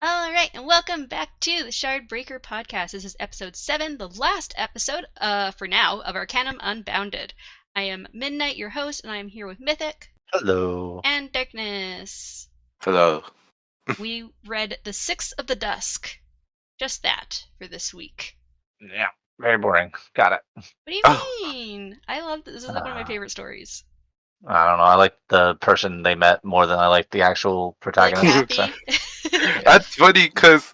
All right, and welcome back to the Shardbreaker podcast. This is episode 7, the last episode, for now, of Arcanum Unbounded. I am Midnight, your host, and I am here with Mythic Hello. and Darkness. Hello. We read The Six of the Dusk. Just that for this week. Yeah, very boring. Got it. What do you Oh. mean? I love this. This is like one of my favorite stories. I don't know. I like the person they met more than I like the actual Like protagonist. Kathy. That's funny because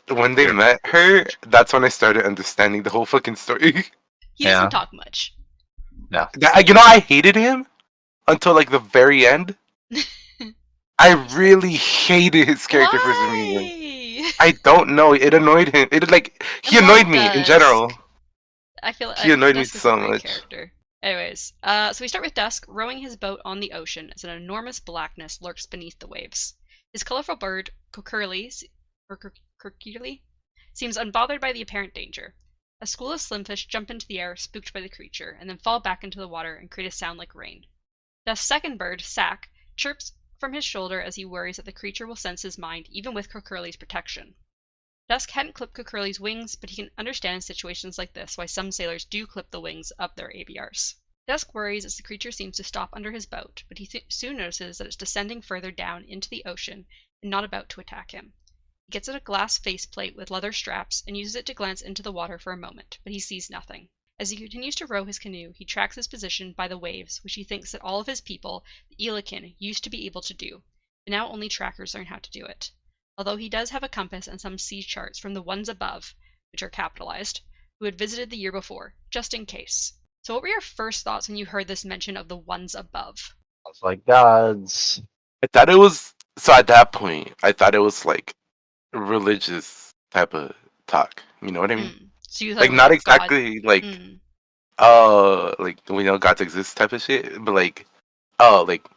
when they met her, that's when I started understanding the whole fucking story. He Yeah. doesn't talk much. No. I hated him until like the very end. I really hated his character for some reason. Why? I don't know. It annoyed him. He I love annoyed me in Dusk. general. I feel like He annoyed me Dusk is so a great much. character. Anyways, so we start with Dusk rowing his boat on the ocean as an enormous blackness lurks beneath the waves. His colorful bird, Curly, seems unbothered by the apparent danger. A school of slimfish jump into the air, spooked by the creature, and then fall back into the water and create a sound like rain. Dusk's second bird, Sack, chirps from his shoulder as he worries that the creature will sense his mind, even with Curly's protection. Dusk hadn't clipped Curly's wings, but he can understand in situations like this why some sailors do clip the wings of their ABRs. Dusk worries as the creature seems to stop under his boat, but he soon notices that it's descending further down into the ocean and not about to attack him. He gets at a glass faceplate with leather straps and uses it to glance into the water for a moment, but he sees nothing. As he continues to row his canoe, he tracks his position by the waves, which he thinks that all of his people, the Elikin, used to be able to do, but now only trackers learn how to do it. Although he does have a compass and some sea charts from the ones above, which are capitalized, who had visited the year before, just in case. So what were your first thoughts when you heard this mention of the ones above? I was like, gods. I thought it was so at that point. I thought it was like religious type of talk. You know what I mean? So you thought Like it was not like God. exactly like Mm. like we know gods exist type of shit, but like like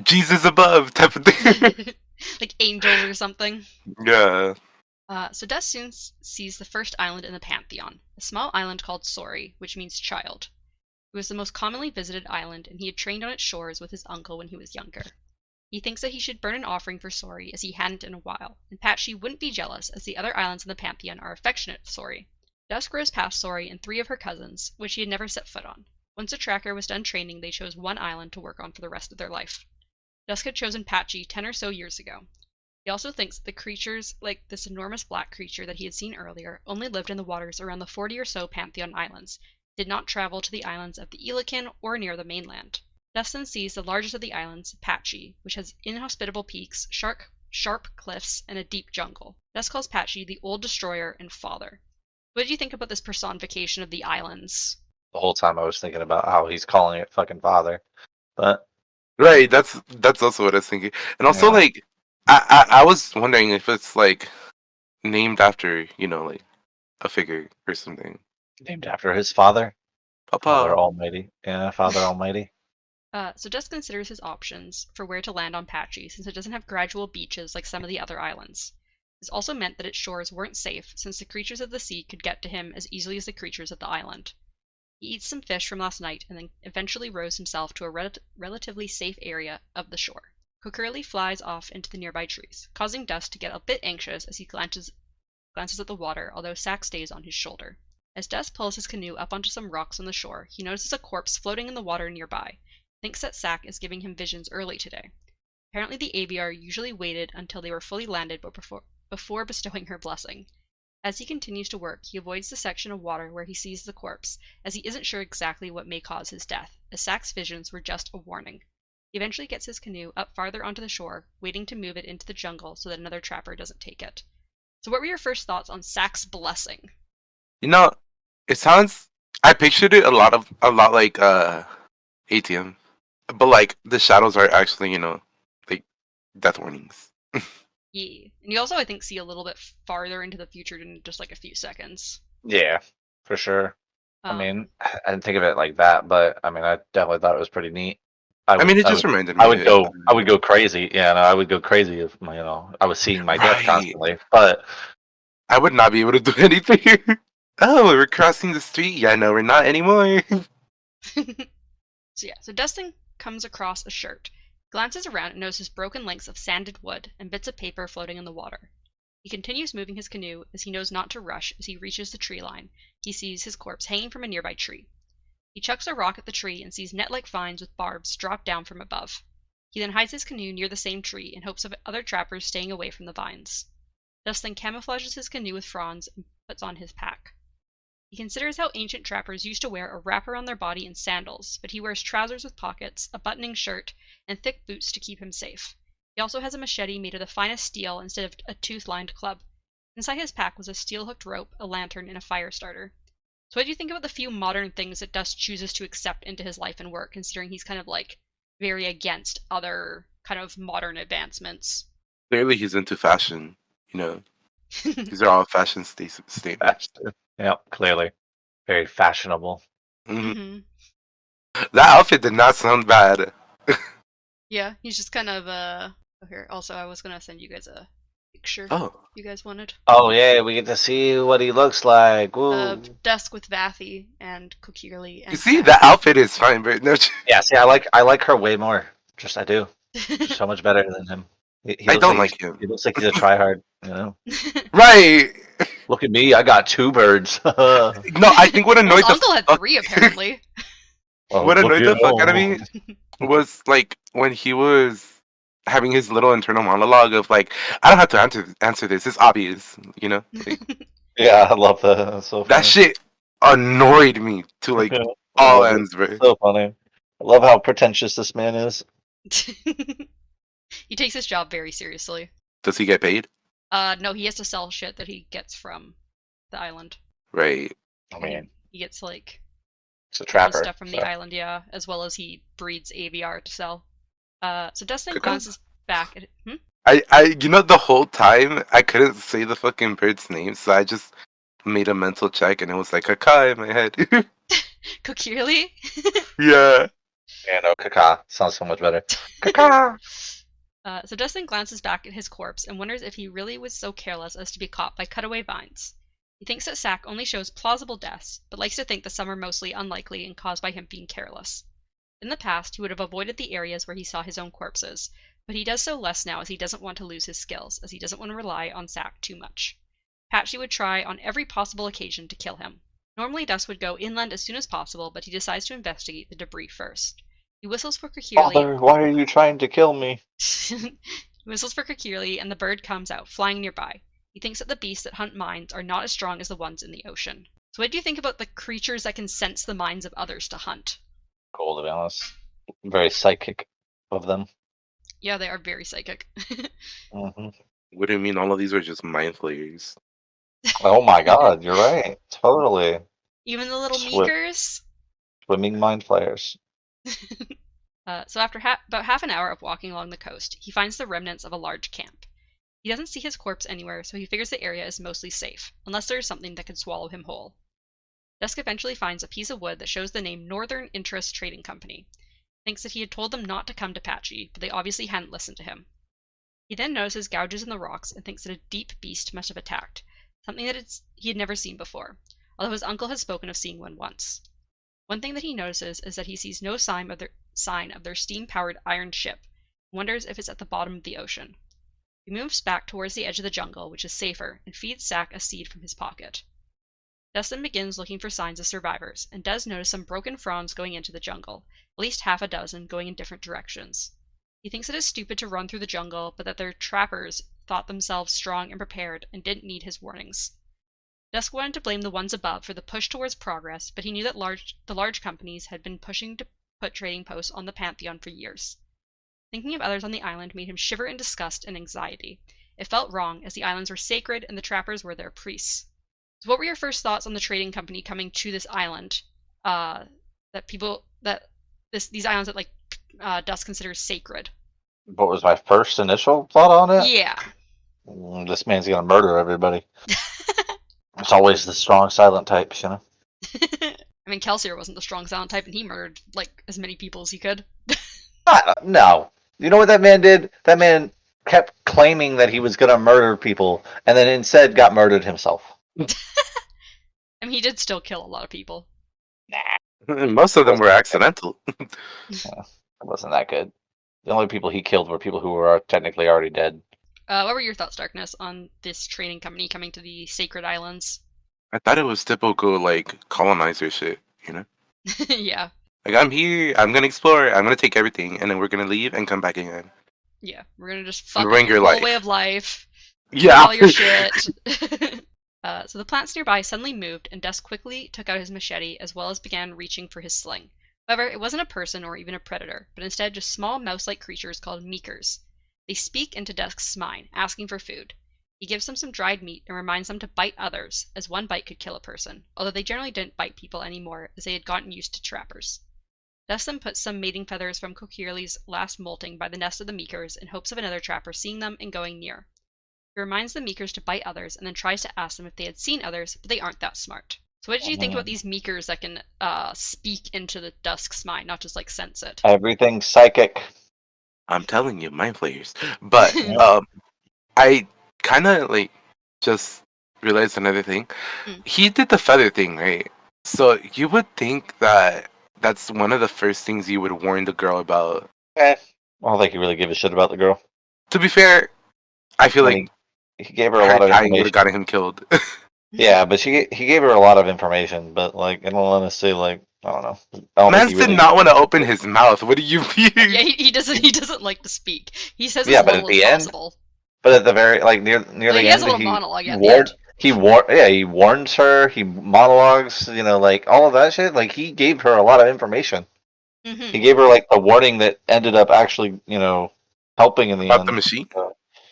Jesus above type of thing. Like angels or something. Yeah. So Dusk soon sees the first island in the Pantheon, a small island called Sori, which means child. It was the most commonly visited island, and he had trained on its shores with his uncle when he was younger. He thinks that he should burn an offering for Sori, as he hadn't in a while, and Patchy wouldn't be jealous, as the other islands in the Pantheon are affectionate to Sori. Dusk grows past Sori and 3 of her cousins, which he had never set foot on. Once the tracker was done training, they chose one island to work on for the rest of their life. Dusk had chosen Patchy 10 or so years ago. He also thinks that the creatures, like this enormous black creature that he had seen earlier, only lived in the waters around the 40 or so Pantheon islands, did not travel to the islands of the Elikin or near the mainland. Dusk then sees the largest of the islands, Patchy, which has inhospitable peaks, sharp cliffs, and a deep jungle. Dusk calls Patchy the Old Destroyer and Father. What did you think about this personification of the islands? The whole time I was thinking about how he's calling it fucking father. But Right, that's also what I was thinking. And also Yeah. like I was wondering if it's like named after, like a figure or something. named after his father. Father Papa. Almighty. Yeah, Father Almighty. So Dusk considers his options for where to land on Patchy, since it doesn't have gradual beaches like some of the other islands. This also meant that its shores weren't safe, since the creatures of the sea could get to him as easily as the creatures of the island. He eats some fish from last night and then eventually rows himself to a relatively safe area of the shore. Curly flies off into the nearby trees, causing Dusk to get a bit anxious as he glances at the water, although Sack stays on his shoulder. As Dusk pulls his canoe up onto some rocks on the shore, he notices a corpse floating in the water nearby. Thinks that Sack is giving him visions early today. Apparently the ABR usually waited until they were fully landed before bestowing her blessing. As he continues to work, he avoids the section of water where he sees the corpse, as he isn't sure exactly what may cause his death, as Sack's visions were just a warning. He eventually gets his canoe up farther onto the shore, waiting to move it into the jungle so that another trapper doesn't take it. So what were your first thoughts on Sack's blessing? It sounds I pictured it a lot like ATM. But like the shadows are actually, like death warnings. Yeah. And you also, I think, see a little bit farther into the future than just like a few seconds. Yeah, for sure. I Um, mean, I didn't think of it like that, but I mean, I definitely thought it was pretty neat. It just reminded me I of would it. go crazy. Yeah, no, I would go crazy if I was seeing my death Right. constantly. But I would not be able to do anything. Oh, we're crossing the street. Yeah, no, we're not anymore. So Dustin comes across a shirt, glances around and notices broken lengths of sanded wood and bits of paper floating in the water. He continues moving his canoe as he knows not to rush. As he reaches the tree line, he sees his corpse hanging from a nearby tree. He chucks a rock at the tree and sees net-like vines with barbs drop down from above. He then hides his canoe near the same tree in hopes of other trappers staying away from the vines. Dusk then camouflages his canoe with fronds and puts on his pack. He considers how ancient trappers used to wear a wrap around their body and sandals, but he wears trousers with pockets, a buttoning shirt, and thick boots to keep him safe. He also has a machete made of the finest steel instead of a tooth-lined club. Inside his pack was a steel-hooked rope, a lantern, and a fire starter. So what do you think about the few modern things that Dusk chooses to accept into his life and work, considering he's kind of like very against other kind of modern advancements? Clearly, he's into fashion. You know, these are all fashion statements. Fashion. Yep, clearly. Very fashionable. Mm-hmm. That outfit did not sound bad. Yeah, he's just kind of Oh, here. Also, I was gonna send you guys a picture. Oh, You guys wanted. Oh yeah, we get to see what he looks like. Woo. Dusk with Vathy and Kokirli. And you see, that outfit is fine, but no. Yeah, see, I like her way more. Just I do. So much better than him. He I looks don't like like him. He looks like he's a tryhard, you know. Right. Look at me, I got 2 birds. No, I think what annoyed His the uncle had 3 apparently. what annoyed the fuck out of me was like when he was having his little internal monologue of like, I don't have to answer this. It's obvious, you know. Like, Yeah, I love that. That's so funny. that shit annoyed me to like all ends, bro. So funny. I love how pretentious this man is. He takes his job very seriously. Does he get paid? No, he has to sell shit that he gets from the island. Right. I mean, He gets like it's a trapper. stuff from the island, yeah, as well as he breeds AVR to sell. So Dustin glances back at you know, the whole time I couldn't say the fucking bird's name, so I just made a mental check, and it was like a ka in my head. Kokirli? Yeah. Yeah, no, Kaka sounds so much better. Kaka. So Dustin glances back at his corpse and wonders if he really was so careless as to be caught by cutaway vines. He thinks that Sack only shows plausible deaths, but likes to think that some are mostly unlikely and caused by him being careless. In the past, he would have avoided the areas where he saw his own corpses, but he does so less now as he doesn't want to lose his skills, as he doesn't want to rely on Sack too much. Patchy would try on every possible occasion to kill him. Normally, Dusk would go inland as soon as possible, but he decides to investigate the debris first. He whistles for Kokirli. Father, why are you trying to kill me? He whistles for Kokirli, and the bird comes out, flying nearby. He thinks that the beasts that hunt mines are not as strong as the ones in the ocean. So what do you think about the creatures that can sense the minds of others to hunt? Cool, to be honest. Very psychic of them. Yeah, they are very psychic. Mm-hmm. What do you mean all of these are just mind flayers? Oh my god, you're right. Totally. Even the little meekers? Swimming mind flayers. So after about half an hour of walking along the coast, he finds the remnants of a large camp. He doesn't see his corpse anywhere, so he figures the area is mostly safe, unless there is something that could swallow him whole. Dusk eventually finds a piece of wood that shows the name Northern Interest Trading Company. Thinks that he had told them not to come to Patchy, but they obviously hadn't listened to him. He then notices gouges in the rocks and thinks that a deep beast must have attacked, something that he had never seen before, although his uncle had spoken of seeing one once. One thing that he notices is that he sees no sign of their steam-powered iron ship, and wonders if it's at the bottom of the ocean. He moves back towards the edge of the jungle, which is safer, and feeds Sack a seed from his pocket. Dustin begins looking for signs of survivors, and does notice some broken fronds going into the jungle, at least half a dozen going in different directions. He thinks it is stupid to run through the jungle, but that their trappers thought themselves strong and prepared and didn't need his warnings. Dusk wanted to blame the ones above for the push towards progress, but he knew that the large companies had been pushing to put trading posts on the Pantheon for years. Thinking of others on the island made him shiver in disgust and anxiety. It felt wrong, as the islands were sacred and the trappers were their priests. So what were your first thoughts on the trading company coming to this island? These islands that Dusk considers sacred. What was my first initial thought on it? Yeah. This man's gonna murder everybody. It's always the strong, silent types, you know? I mean, Kelsier wasn't the strong silent type, and he murdered, like, as many people as he could. No. You know what that man did? That man kept claiming that he was gonna murder people, and then instead got murdered himself. I mean, he did still kill a lot of people. Most of them were accidental. Yeah, it wasn't that good. The only people he killed were people who were technically already dead. What were your thoughts, Darkness, on this trading company coming to the Sacred Islands? I thought it was typical like colonizer shit, you know? Yeah. Like I'm here, I'm gonna explore, I'm gonna take everything, and then we're gonna leave and come back again. Yeah. We're gonna just And fuck up ruin your your whole way life. of life. Take Yeah. all your shit. So the plants nearby suddenly moved, and Dusk quickly took out his machete as well as began reaching for his sling. However, it wasn't a person or even a predator, but instead just small mouse-like creatures called meekers. They speak into Dusk's mind, asking for food. He gives them some dried meat and reminds them to bite others, as one bite could kill a person, although they generally didn't bite people anymore as they had gotten used to trappers. Dusk then puts some mating feathers from Kokirli's last molting by the nest of the meekers in hopes of another trapper seeing them and going near. He reminds the meekers to bite others and then tries to ask them if they had seen others, but they aren't that smart. So what did you think about these meekers that can speak into the Dusk's mind, not just like sense it? Everything's psychic. I'm telling you, mind players. But Yeah. I kind of like just realized another thing. Mm. He did the feather thing, right? So you would think that that's one of the first things you would warn the girl about. I don't think he really gave a shit about the girl. To be fair, I feel I like mean, he gave her a her lot of dying would have information. gotten him killed. Yeah, but he gave her a lot of information. But like, in all honesty, like, I don't know. I don't think Mans he did really. not want to open his mouth. What do you mean? Yeah, he doesn't like to speak. He says Yeah, as but little at as the end, possible. but at the very like near Like, the he has a end, little he monologue at the warned. end. He warns her. He monologues. You know, like all of that shit. Like he gave her a lot of information. Mm-hmm. He gave her like the warning that ended up actually, helping in the About the end. machine?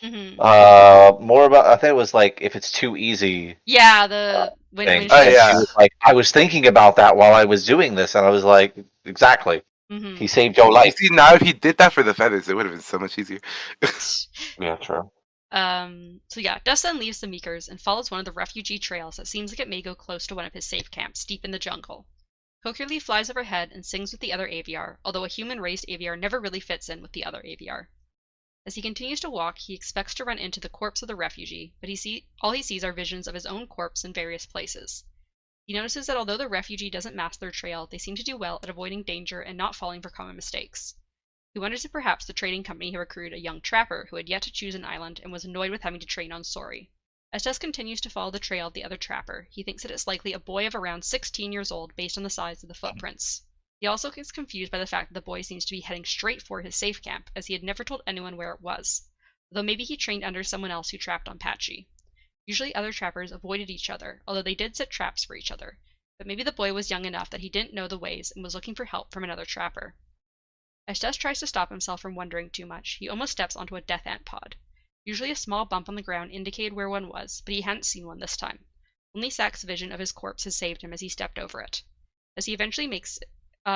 Mm-hmm. More about I think it was like if it's too easy Yeah, uh, when thing, Oh she's and she yeah. was like, I was thinking about that while I was doing this, and I was like, exactly. mm-hmm. He saved your You life. see, now if he did that for the feathers, it would have been so much easier. Yeah, true. So yeah, Dusk then leaves the Meekers and follows one of the refugee trails that seems like it may go close to one of his safe camps deep in the jungle. Kokirli flies overhead and sings with the other aviar, although a human-raised aviar never really fits in with the other aviar. As he continues to walk, he expects to run into the corpse of the refugee, but all he sees are visions of his own corpse in various places. He notices that although the refugee doesn't match their trail, they seem to do well at avoiding danger and not falling for common mistakes. He wonders if perhaps the trading company had recruited a young trapper who had yet to choose an island and was annoyed with having to train on Sori. As Dusk continues to follow the trail of the other trapper, he thinks that it's likely a boy of around 16 years old based on the size of the footprints. He also gets confused by the fact that the boy seems to be heading straight for his safe camp, as he had never told anyone where it was, though maybe he trained under someone else who trapped on Patchy. Usually other trappers avoided each other, although they did set traps for each other, but maybe the boy was young enough that he didn't know the ways and was looking for help from another trapper. As Dusk tries to stop himself from wondering too much, he almost steps onto a death ant pod. Usually a small bump on the ground indicated where one was, but he hadn't seen one this time. Only Sack's vision of his corpse had saved him as he stepped over it. As he eventually makes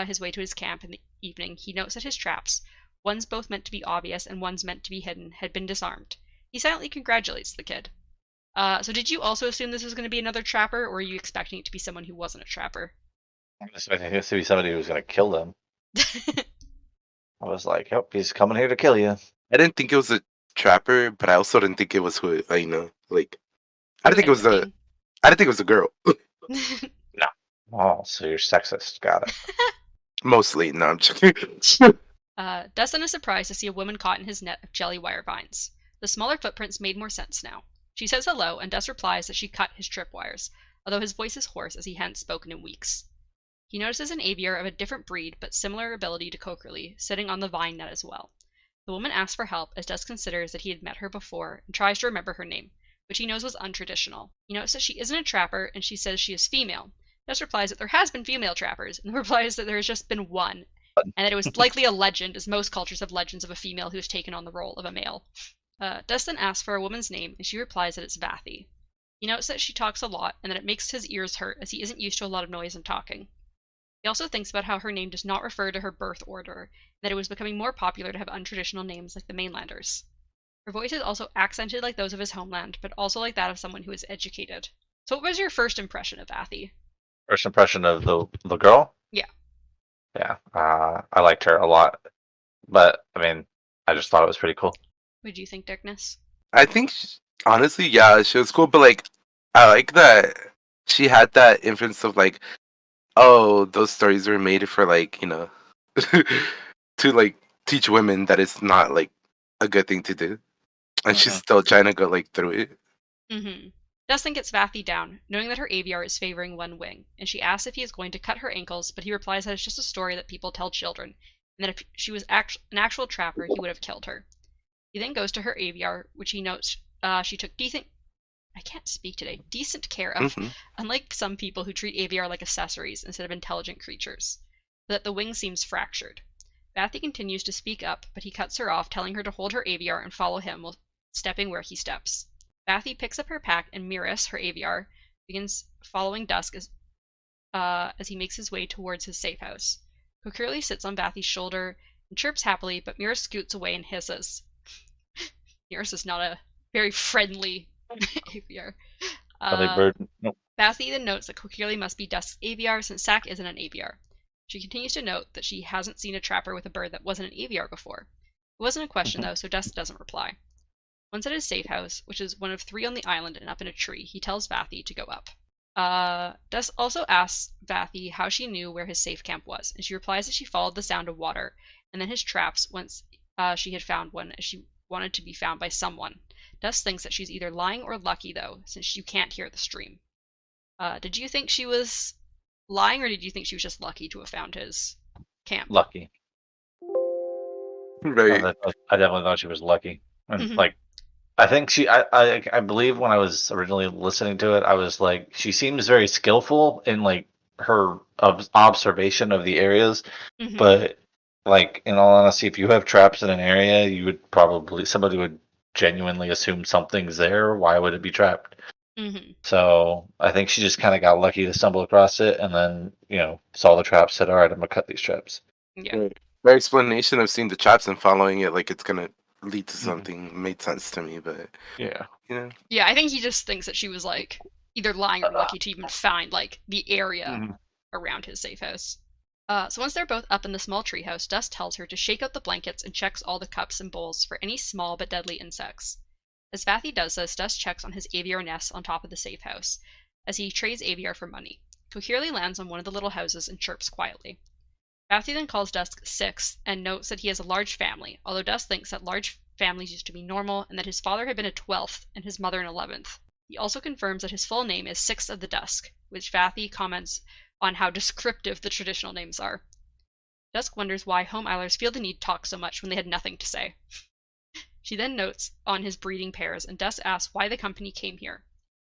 his way to his camp in the evening, he notes that his traps, one's both meant to be obvious and one's meant to be hidden, had been disarmed. He silently congratulates the kid. So did you also assume this was going to be another trapper, or were you expecting it to be someone who wasn't a trapper? I was expecting this to be somebody who was going to kill them. I was like, yep, he's coming here to kill you. I didn't think it was a trapper, but I also didn't think it was who I know. Like, I Who didn't think it was ended up I didn't think it was a girl. being? Oh, so you're sexist. Got it. Mostly, no, I'm joking. Dustin is surprised to see a woman caught in his net of jelly wire vines. The smaller footprints made more sense now. She says hello, and Dust replies that she cut his tripwires, although his voice is hoarse as he hadn't spoken in weeks. He notices an aviar of a different breed but similar ability to Kokirli, sitting on the vine net as well. The woman asks for help as Dust considers that he had met her before and tries to remember her name, which he knows was untraditional. He notes that she isn't a trapper, and she says she is female. Dust replies that there has been female trappers, and replies that there has just been one, and that it was likely a legend, as most cultures have legends of a female who has taken on the role of a male. Dust then asks for a woman's name, and she replies that it's Vathi. He notes that she talks a lot, and that it makes his ears hurt as he isn't used to a lot of noise and talking. He also thinks about how her name does not refer to her birth order, and that it was becoming more popular to have untraditional names like the mainlanders. Her voice is also accented like those of his homeland, but also like that of someone who is educated. So what was your first impression of Vathi? First impression of the girl? Yeah. Yeah. I liked her a lot. But, I mean, I just thought it was pretty cool. What do you think, Dickness? I think, honestly, yeah, she was cool, but like, I like that she had that influence of like, oh, those stories were made for like, to like teach women that it's not like a good thing to do. And she's still trying to go like through it. Dusk then gets Vathy down, knowing that her aviar is favoring one wing, and she asks if he is going to cut her ankles, but he replies that it's just a story that people tell children, and that if she was an actual trapper, he would have killed her. He then goes to her aviar, which he notes she took decent care of, unlike some people who treat aviar like accessories instead of intelligent creatures, but that the wing seems fractured. Vathy continues to speak up, but he cuts her off, telling her to hold her aviar and follow him while stepping where he steps. Vathy picks up her pack, and Miris, her aviar, begins following Dusk as he makes his way towards his safe house. Kokiri sits on Vathy's shoulder and chirps happily, but Miris scoots away and hisses. Miris is not a very friendly aviar. Nope. Vathy then notes that Kokiri must be Dusk's aviar since Sack isn't an aviar. She continues to note that she hasn't seen a trapper with a bird that wasn't an aviar before. It wasn't a question, though, so Dusk doesn't reply. Once at his safe house, which is one of 3 on the island and up in a tree, he tells Vathy to go up. Dusk also asks Vathy how she knew where his safe camp was, and she replies that she followed the sound of water, and then his traps once she had found one, as she wanted to be found by someone. Dusk thinks that she's either lying or lucky, though, since you can't hear the stream. Did you think she was lying, or did you think she was just lucky to have found his camp? Lucky. Right. I definitely thought she was lucky. And I think I believe when I was originally listening to it, I was like, she seems very skillful in like her observation of the areas, but like in all honesty, if you have traps in an area, you would somebody would genuinely assume something's there. Why would it be trapped? So I think she just kind of got lucky to stumble across it, and then saw the traps, said, "All right, I'm gonna cut these traps." Yeah. The explanation of seeing the traps and following it like it's gonna lead to something made sense to me, but yeah. Yeah, I think he just thinks that she was like either lying or lucky to even find like the area around his safe house. So once they're both up in the small treehouse, Dusk tells her to shake out the blankets and checks all the cups and bowls for any small but deadly insects. As Vathy does this, Dusk checks on his aviar nest on top of the safe house, as he trades aviar for money. Kokiri lands on one of the little houses and chirps quietly. Vathy then calls Dusk 6 and notes that he has a large family, although Dusk thinks that large families used to be normal and that his father had been a 12th and his mother an 11th. He also confirms that his full name is 6 of the Dusk, which Vathy comments on how descriptive the traditional names are. Dusk wonders why Home Islers feel the need to talk so much when they had nothing to say. She then notes on his breeding pairs, and Dusk asks why the company came here.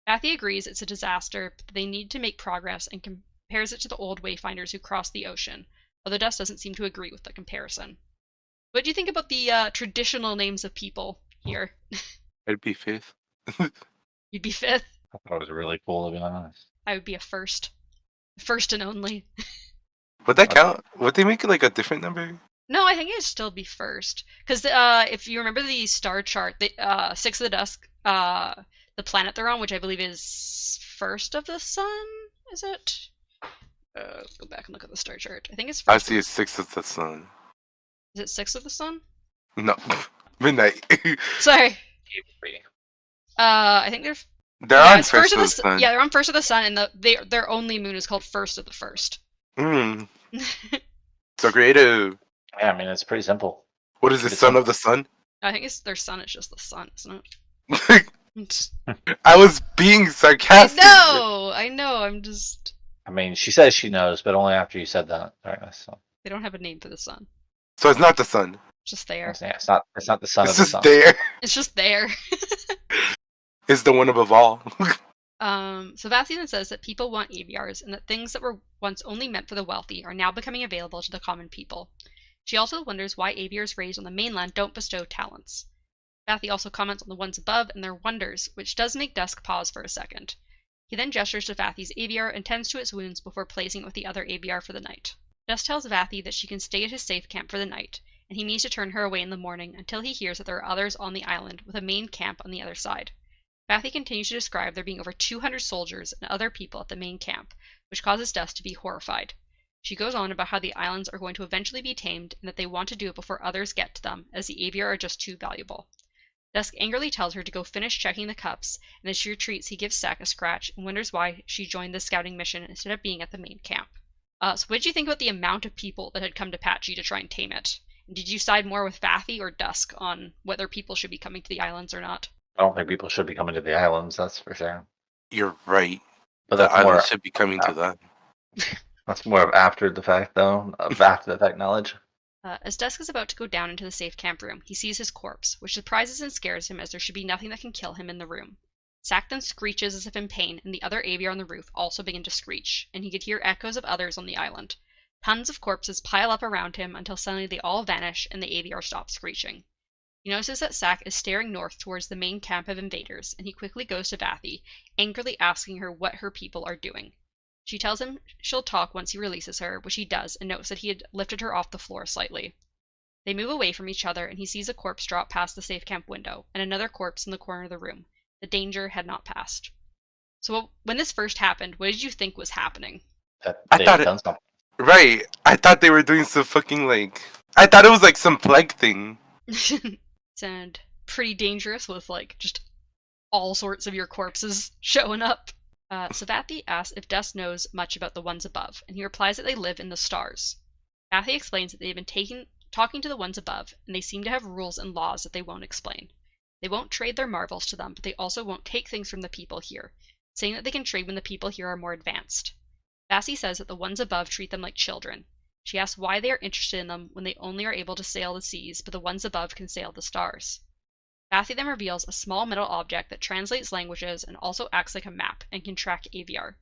Vathy agrees it's a disaster, but they need to make progress, and compares it to the old wayfinders who crossed the ocean, although Dusk doesn't seem to agree with the comparison. What do you think about the traditional names of people here? I'd be 5th. You'd be 5th? I thought it was really cool, to be honest. I would be a 1st. First and only. Would that count? Would they make it like a different number? No, I think it'd still be 1st. Because if you remember the star chart, 6 of the Dusk, the planet they're on, which I believe is 1st of the sun, is it? Go back and look at the star chart. I think it's 1st. I see it's 6 of the sun. Is it 6 of the sun? No. Midnight. Sorry. I think they're on 1st of the sun. Yeah, they're on 1st of the sun, and their only moon is called 1st of the 1st. So creative. Yeah, I mean, it's pretty simple. What is the son of the sun? I think their sun is just the sun, isn't it? I was being sarcastic. I know, I'm just... I mean, she says she knows, but only after you said that. So. They don't have a name for the sun. So it's not the sun. It's just there. Yeah, it's not the sun it's of the sun. There. It's just there. It's the one above all. So Vathy then says that people want aviars, and that things that were once only meant for the wealthy are now becoming available to the common people. She also wonders why aviars raised on the mainland don't bestow talents. Vathy also comments on the ones above and their wonders, which does make Dusk pause for a second. He then gestures to Vathy's aviar and tends to its wounds before placing it with the other aviar for the night. Dusk tells Vathy that she can stay at his safe camp for the night, and he means to turn her away in the morning until he hears that there are others on the island with a main camp on the other side. Vathy continues to describe there being over 200 soldiers and other people at the main camp, which causes Dusk to be horrified. She goes on about how the islands are going to eventually be tamed and that they want to do it before others get to them, as the aviar are just too valuable. Dusk angrily tells her to go finish checking the cups, and as she retreats he gives Sack a scratch and wonders why she joined the scouting mission instead of being at the main camp. So what did you think about the amount of people that had come to Patchy to try and tame it? Did you side more with Vathy or Dusk on whether people should be coming to the islands or not? I don't think people should be coming to the islands. That's for sure. You're right. But The that's more. island should be coming to them. That's more of after the fact, though. Of after the fact knowledge. As Dusk is about to go down into the safe camp room, he sees his corpse, which surprises and scares him as there should be nothing that can kill him in the room. Sack then screeches as if in pain, and the other aviar on the roof also begin to screech, and he could hear echoes of others on the island. Tons of corpses pile up around him until suddenly they all vanish and the aviar stops screeching. He notices that Sack is staring north towards the main camp of invaders, and he quickly goes to Vathy, angrily asking her what her people are doing. She tells him she'll talk once he releases her, which he does, and notes that he had lifted her off the floor slightly. They move away from each other, and he sees a corpse drop past the safe camp window, and another corpse in the corner of the room. The danger had not passed. So when this first happened, what did you think was happening? That I they thought had it- done something. Right. I thought they were doing some fucking like. I thought it was like some plague thing. Sound pretty dangerous with just all sorts of your corpses showing up. Vathy asks if Dusk knows much about the ones above, and he replies that they live in the stars. Vathy explains that they've been talking to the ones above, and they seem to have rules and laws that they won't explain. They won't trade their marvels to them, but they also won't take things from the people here, saying that they can trade when the people here are more advanced. Vathy says that the ones above treat them like children. She asks why they are interested in them when they only are able to sail the seas, but the ones above can sail the stars. Vathy then reveals a small metal object that translates languages and also acts like a map and can track aviar.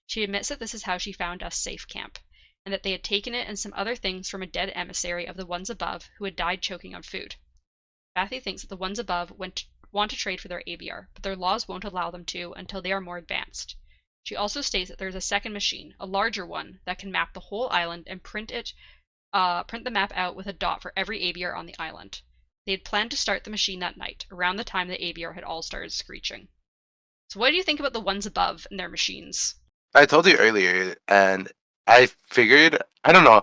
She admits that this is how she found Dusk's safe camp, and that they had taken it and some other things from a dead emissary of the ones above who had died choking on food. Vathy thinks that the ones above want to trade for their aviar, but their laws won't allow them to until they are more advanced. She also states that there is a second machine, a larger one, that can map the whole island and print the map out with a dot for every aviar on the island. They had planned to start the machine that night, around the time the aviar had all started screeching. So what do you think about the ones above and their machines? I told you earlier, and I figured, I don't know,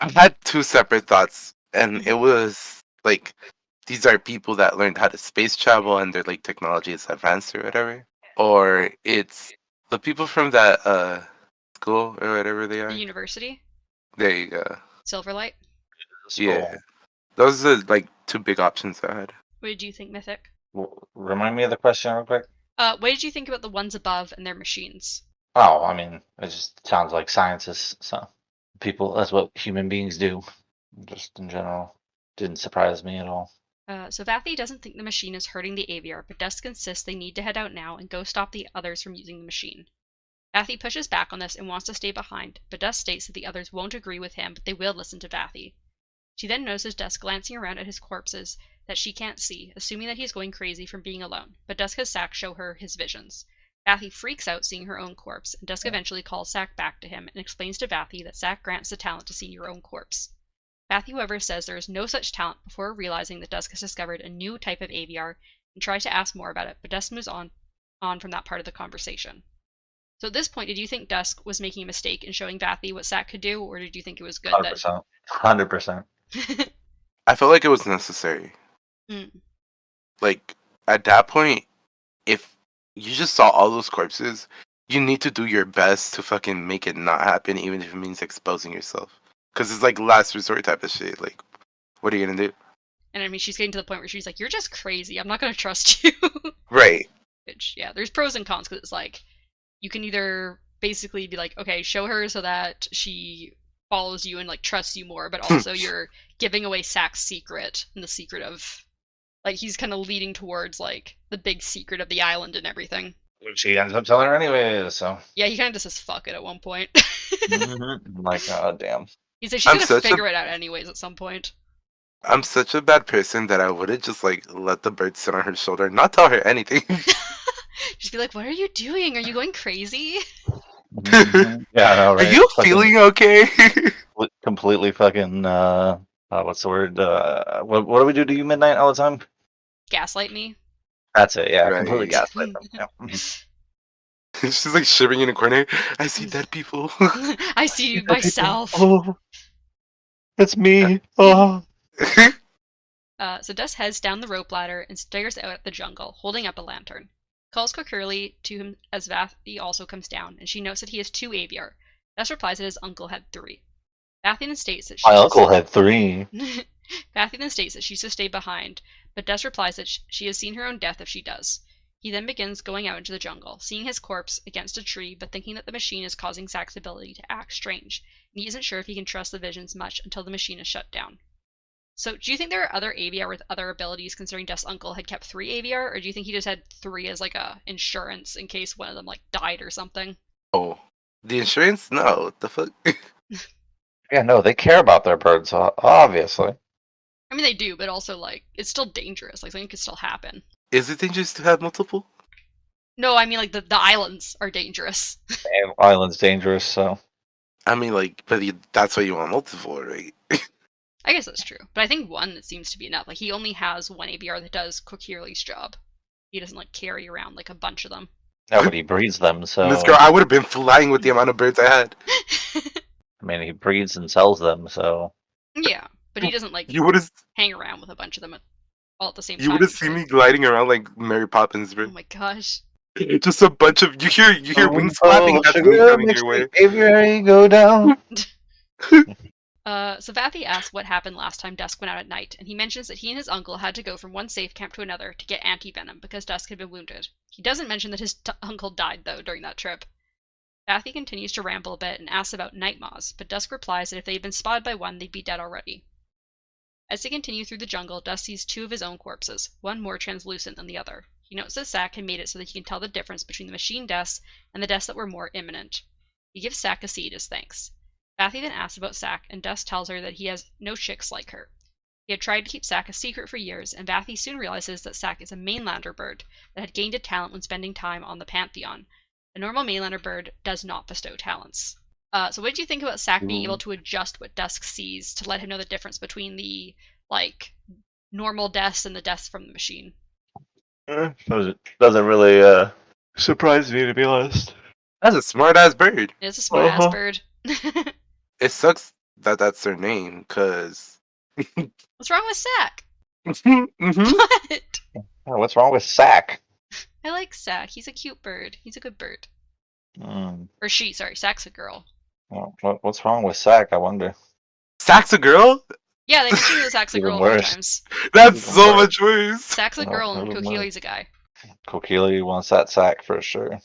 I had two separate thoughts, and it was like, these are people that learned how to space travel and their like technology is advanced or whatever, or it's the people from that school or whatever they The are. university? There you go. Silverlight? Yeah, those are like two big options I had. What did you think, Mythic? Remind me of the question real quick. What did you think about the ones above and their machines? Oh, I mean, it just sounds like scientists. So people, that's what human beings do. Just in general, didn't surprise me at all. So Vathy doesn't think the machine is hurting the aviar, but Dusk insists they need to head out now and go stop the others from using the machine. Vathy pushes back on this and wants to stay behind, but Dusk states that the others won't agree with him, but they will listen to Vathy. She then notices Dusk glancing around at his corpses that she can't see, assuming that he's going crazy from being alone, but Dusk has Sack show her his visions. Vathy freaks out seeing her own corpse, and Dusk eventually calls Sack back to him and explains to Vathy that Sack grants the talent to see your own corpse. Vathy, however, says there is no such talent before realizing that Dusk has discovered a new type of aviar and tries to ask more about it, but Dusk moves on from that part of the conversation. So at this point, did you think Dusk was making a mistake in showing Vathy what Sack could do, or did you think it was good 100%. 100%. I felt like it was necessary. Like, at that point, if you just saw all those corpses, you need to do your best to fucking make it not happen, even if it means exposing yourself. Because it's like last resort type of shit. Like, what are you gonna do? And I mean, she's getting to the point where she's like, you're just crazy. I'm not going to trust you. Right. Which, yeah, there's pros and cons, because it's like, you can either basically be like, okay, show her so that she follows you and trusts you more, but also you're giving away Sack's secret, and the secret of he's kind of leading towards the big secret of the island and everything. She ends up telling her anyways, so. Yeah, he kind of just says fuck it at one point. I'm like, oh damn. He's like, she's gonna figure it out anyways at some point. I'm such a bad person that I wouldn't just let the bird sit on her shoulder and not tell her anything. Just be like, what are you doing? Are you going crazy? Yeah, I know, right? Are you feeling okay? Completely fucking, what's the word? What do we do to you midnight all the time? Gaslight me. That's it, yeah. Right. Completely gaslight them. Yeah. She's shivering in a corner. I see dead people. I see myself. Oh, it's me. Oh. So Dusk heads down the rope ladder and stares out at the jungle, holding up a lantern. Calls Coquerly to him as Vathy also comes down, and she notes that he has 2 aviar. Dusk replies that his uncle had 3. Vathy then states that My uncle had 3. Vathy then states that she's to stay behind, but Dusk replies that she has seen her own death if she does. He then begins going out into the jungle, seeing his corpse against a tree, but thinking that the machine is causing Zack's ability to act strange, and he isn't sure if he can trust the visions much until the machine is shut down. So, do you think there are other AVR with other abilities, considering Dusk's uncle had kept 3 AVR, or do you think he just had 3 as like a insurance in case one of them like died or something? Oh, the insurance? No, what the fuck? Yeah, no, they care about their birds, obviously. I mean, they do, but also like it's still dangerous. Like something could still happen. Is it dangerous to have multiple? No, I mean like the islands are dangerous. And island's dangerous, so. I mean, like, but that's why you want multiple, right? I guess that's true, but I think one that seems to be enough. Like he only has 1 AVR that does Kokiri's job. He doesn't like carry around like a bunch of them. No, but he breeds them, so. This girl, I would have been flying with the amount of birds I had. I mean, he breeds and sells them, so. Yeah, but he doesn't like You would have, hang around with a bunch of them all at the same time. you would have seen me gliding around like Mary Poppins, bro. Oh my gosh. Just a bunch of you hear wings flapping. That's me coming your way. Aviary, go down. So Vathy asks what happened last time Dusk went out at night, and he mentions that he and his uncle had to go from one safe camp to another to get anti-venom because Dusk had been wounded. He doesn't mention that his uncle died, though, during that trip. Vathy continues to ramble a bit and asks about night moths, but Dusk replies that if they had been spotted by one, they'd be dead already. As they continue through the jungle, Dusk sees 2 of his own corpses, one more translucent than the other. He notes that Zack had made it so that he can tell the difference between the machine deaths and the deaths that were more imminent. He gives Zack a seed as thanks. Vathy then asks about Zack, and Dusk tells her that he has no chicks like her. He had tried to keep Zack a secret for years, and Vathy soon realizes that Zack is a mainlander bird that had gained a talent when spending time on the Pantheon. A normal mainlander bird does not bestow talents. So what did you think about Zack being able to adjust what Dusk sees to let him know the difference between the, like, normal deaths and the deaths from the machine? Doesn't really surprise me, to be honest. That's a smart ass bird. It is a smart ass bird. It sucks that that's their name, cause. What's wrong with Zack? Mm-hmm. What? Oh, what's wrong with Zack? I like Zack. He's a cute bird. He's a good bird. Or she, sorry. Zack's a girl. What's wrong with Zack, I wonder? Zack's a girl? Yeah, they mentioned that Zack's a girl a few times. That's Even so worse. much worse. Zack's a girl and Never Kokili's a guy. Kokili wants that Zack for sure.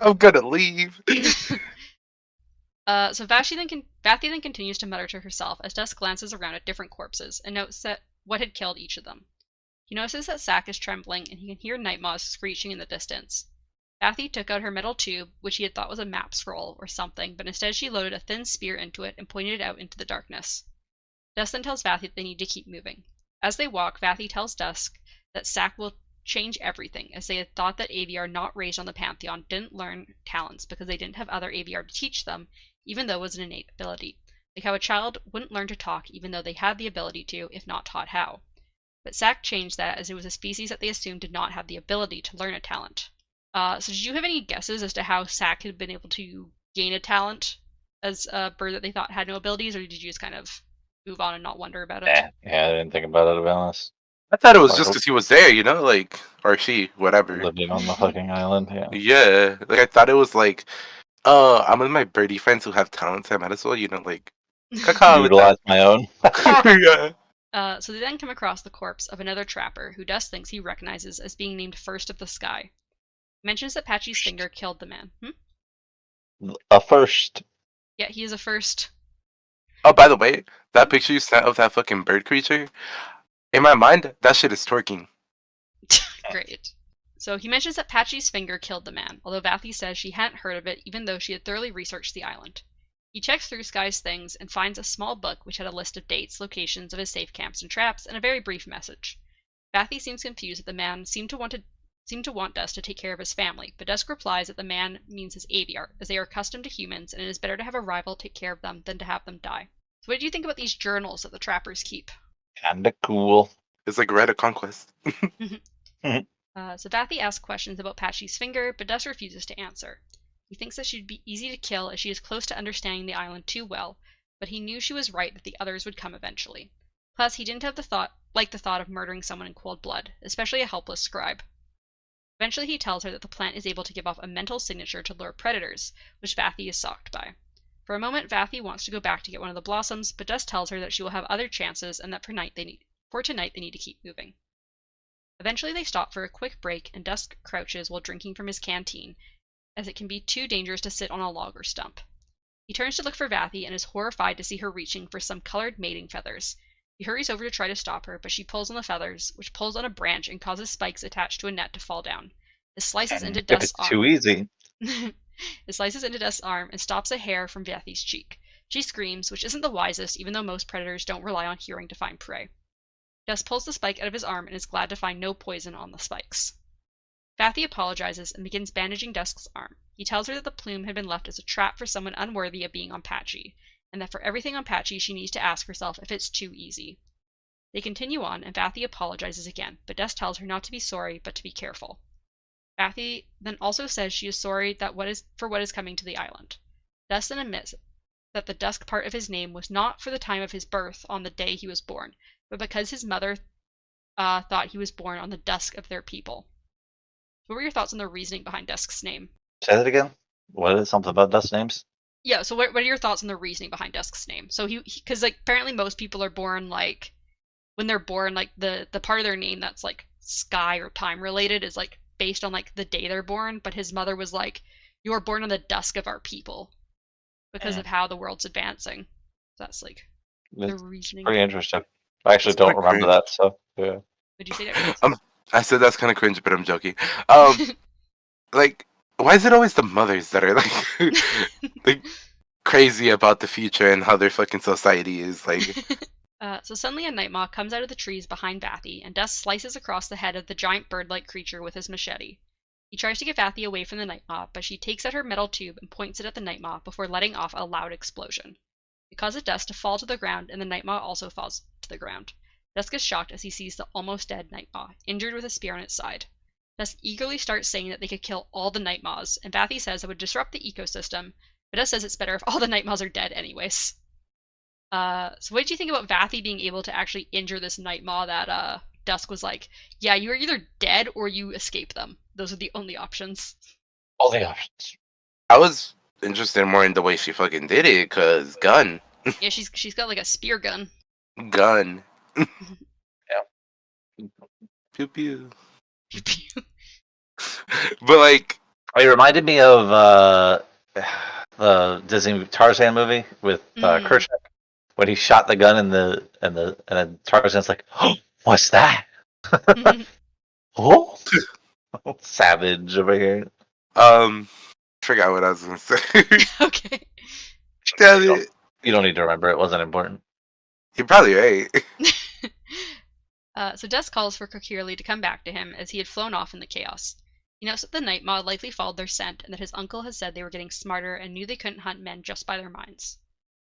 I'm gonna leave. So Vathy then continues to mutter to herself as Dusk glances around at different corpses and notes that what had killed each of them. He notices that Zack is trembling and he can hear night moths screeching in the distance. Vathy took out her metal tube, which he had thought was a map scroll or something, but instead she loaded a thin spear into it and pointed it out into the darkness. Dusk then tells Vathy that they need to keep moving. As they walk, Vathy tells Dusk that Zack will change everything, as they had thought that AVR not raised on the Pantheon didn't learn talents because they didn't have other AVR to teach them, even though it was an innate ability. Like how a child wouldn't learn to talk even though they had the ability to, if not taught how. But Zack changed that as it was a species that they assumed did not have the ability to learn a talent. So did you have any guesses as to how Zack had been able to gain a talent as a bird that they thought had no abilities, or did you just kind of move on and not wonder about it? Yeah, I didn't think about it, to be honest. I thought it was just because he was there, you know, like, or she, whatever. Living on the fucking island, yeah. Yeah, like I thought it was like, I'm with my birdie friends who have talents. I might as well, you know, like, caca with Utilize my own. that. Yeah. So they then come across the corpse of another trapper who Dusk thinks he recognizes as being named First of the Sky. He mentions that Patchy's finger killed the man. A first. Yeah, he is a first. Oh, by the way, that picture you sent of that fucking bird creature, in my mind, that shit is twerking. Great. So he mentions that Patchy's finger killed the man, although Vathy says she hadn't heard of it even though she had thoroughly researched the island. He checks through Sky's things and finds a small book which had a list of dates, locations of his safe camps and traps, and a very brief message. Vathy seems confused that the man seemed to want Dusk to take care of his family, but Dusk replies that the man means his AVR, as they are accustomed to humans, and it is better to have a rival take care of them than to have them die. So what do you think about these journals that the trappers keep? Kinda cool. It's like Red of Conquest. So Vathy asks questions about Patchy's finger, but Dusk refuses to answer. He thinks that she'd be easy to kill as she is close to understanding the island too well, but he knew she was right that the others would come eventually. Plus, he didn't have the thought of murdering someone in cold blood, especially a helpless scribe. Eventually he tells her that the plant is able to give off a mental signature to lure predators, which Vathy is shocked by. For a moment, Vathy wants to go back to get one of the blossoms, but Dusk tells her that she will have other chances and that for tonight they need to keep moving. Eventually they stop for a quick break, and Dusk crouches while drinking from his canteen, as it can be too dangerous to sit on a log or stump. He turns to look for Vathy and is horrified to see her reaching for some colored mating feathers. He hurries over to try to stop her, but she pulls on the feathers, which pulls on a branch and causes spikes attached to a net to fall down. It slices into Dusk's arm. Too easy. It slices into Dusk's arm and stops a hair from Vathy's cheek. She screams, which isn't the wisest, even though most predators don't rely on hearing to find prey. Dusk pulls the spike out of his arm and is glad to find no poison on the spikes. Vathy apologizes and begins bandaging Dusk's arm. He tells her that the plume had been left as a trap for someone unworthy of being on Patchy, and that for everything on Patchy she needs to ask herself if it's too easy. They continue on, and Vathy apologizes again, but Dusk tells her not to be sorry, but to be careful. Vathy then also says she is sorry for what is coming to the island. Dusk then admits that the Dusk part of his name was not for the time of his birth on the day he was born, but because his mother thought he was born on the dusk of their people. What were your thoughts on the reasoning behind Dusk's name? Say that again? What is something about Dusk's names? Yeah, so what are your thoughts on the reasoning behind Dusk's name? So because apparently most people are born when they're born, the part of their name that's sky or time related is based on the day they're born, but his mother was you are born on the dusk of our people because of how the world's advancing. So that's the reasoning. Pretty interesting. I actually don't remember that, so yeah. Would you say that? I said that's kind of cringe, but I'm joking. Why is it always the mothers that are crazy about the future and how their fucking society is So suddenly a night maw comes out of the trees behind Vathy, and Dusk slices across the head of the giant bird-like creature with his machete. He tries to get Vathy away from the night maw, but she takes out her metal tube and points it at the night maw before letting off a loud explosion. It causes Dusk to fall to the ground, and the night maw also falls to the ground. Dusk is shocked as he sees the almost dead night maw, injured with a spear on its side. Dusk eagerly starts saying that they could kill all the night maws, and Vathy says it would disrupt the ecosystem, but Dusk says it's better if all the night maws are dead anyways. So what did you think about Vathy being able to actually injure this night maw that Dusk was yeah, you are either dead or you escape them. Those are the only options. All the options. I was interested more in the way she fucking did it, cause gun. Yeah, she's got a spear gun. Gun. Yeah. Pew pew. But it reminded me of the Disney Tarzan movie with Kerchak when he shot the gun and then Tarzan's oh, what's that? Oh, savage over here. Forgot what I was gonna say. Okay. Damn it. You don't need to remember. It wasn't important. You're probably right. So Dusk calls for Kokirli to come back to him as he had flown off in the chaos. He notes that the night maw likely followed their scent and that his uncle had said they were getting smarter and knew they couldn't hunt men just by their minds.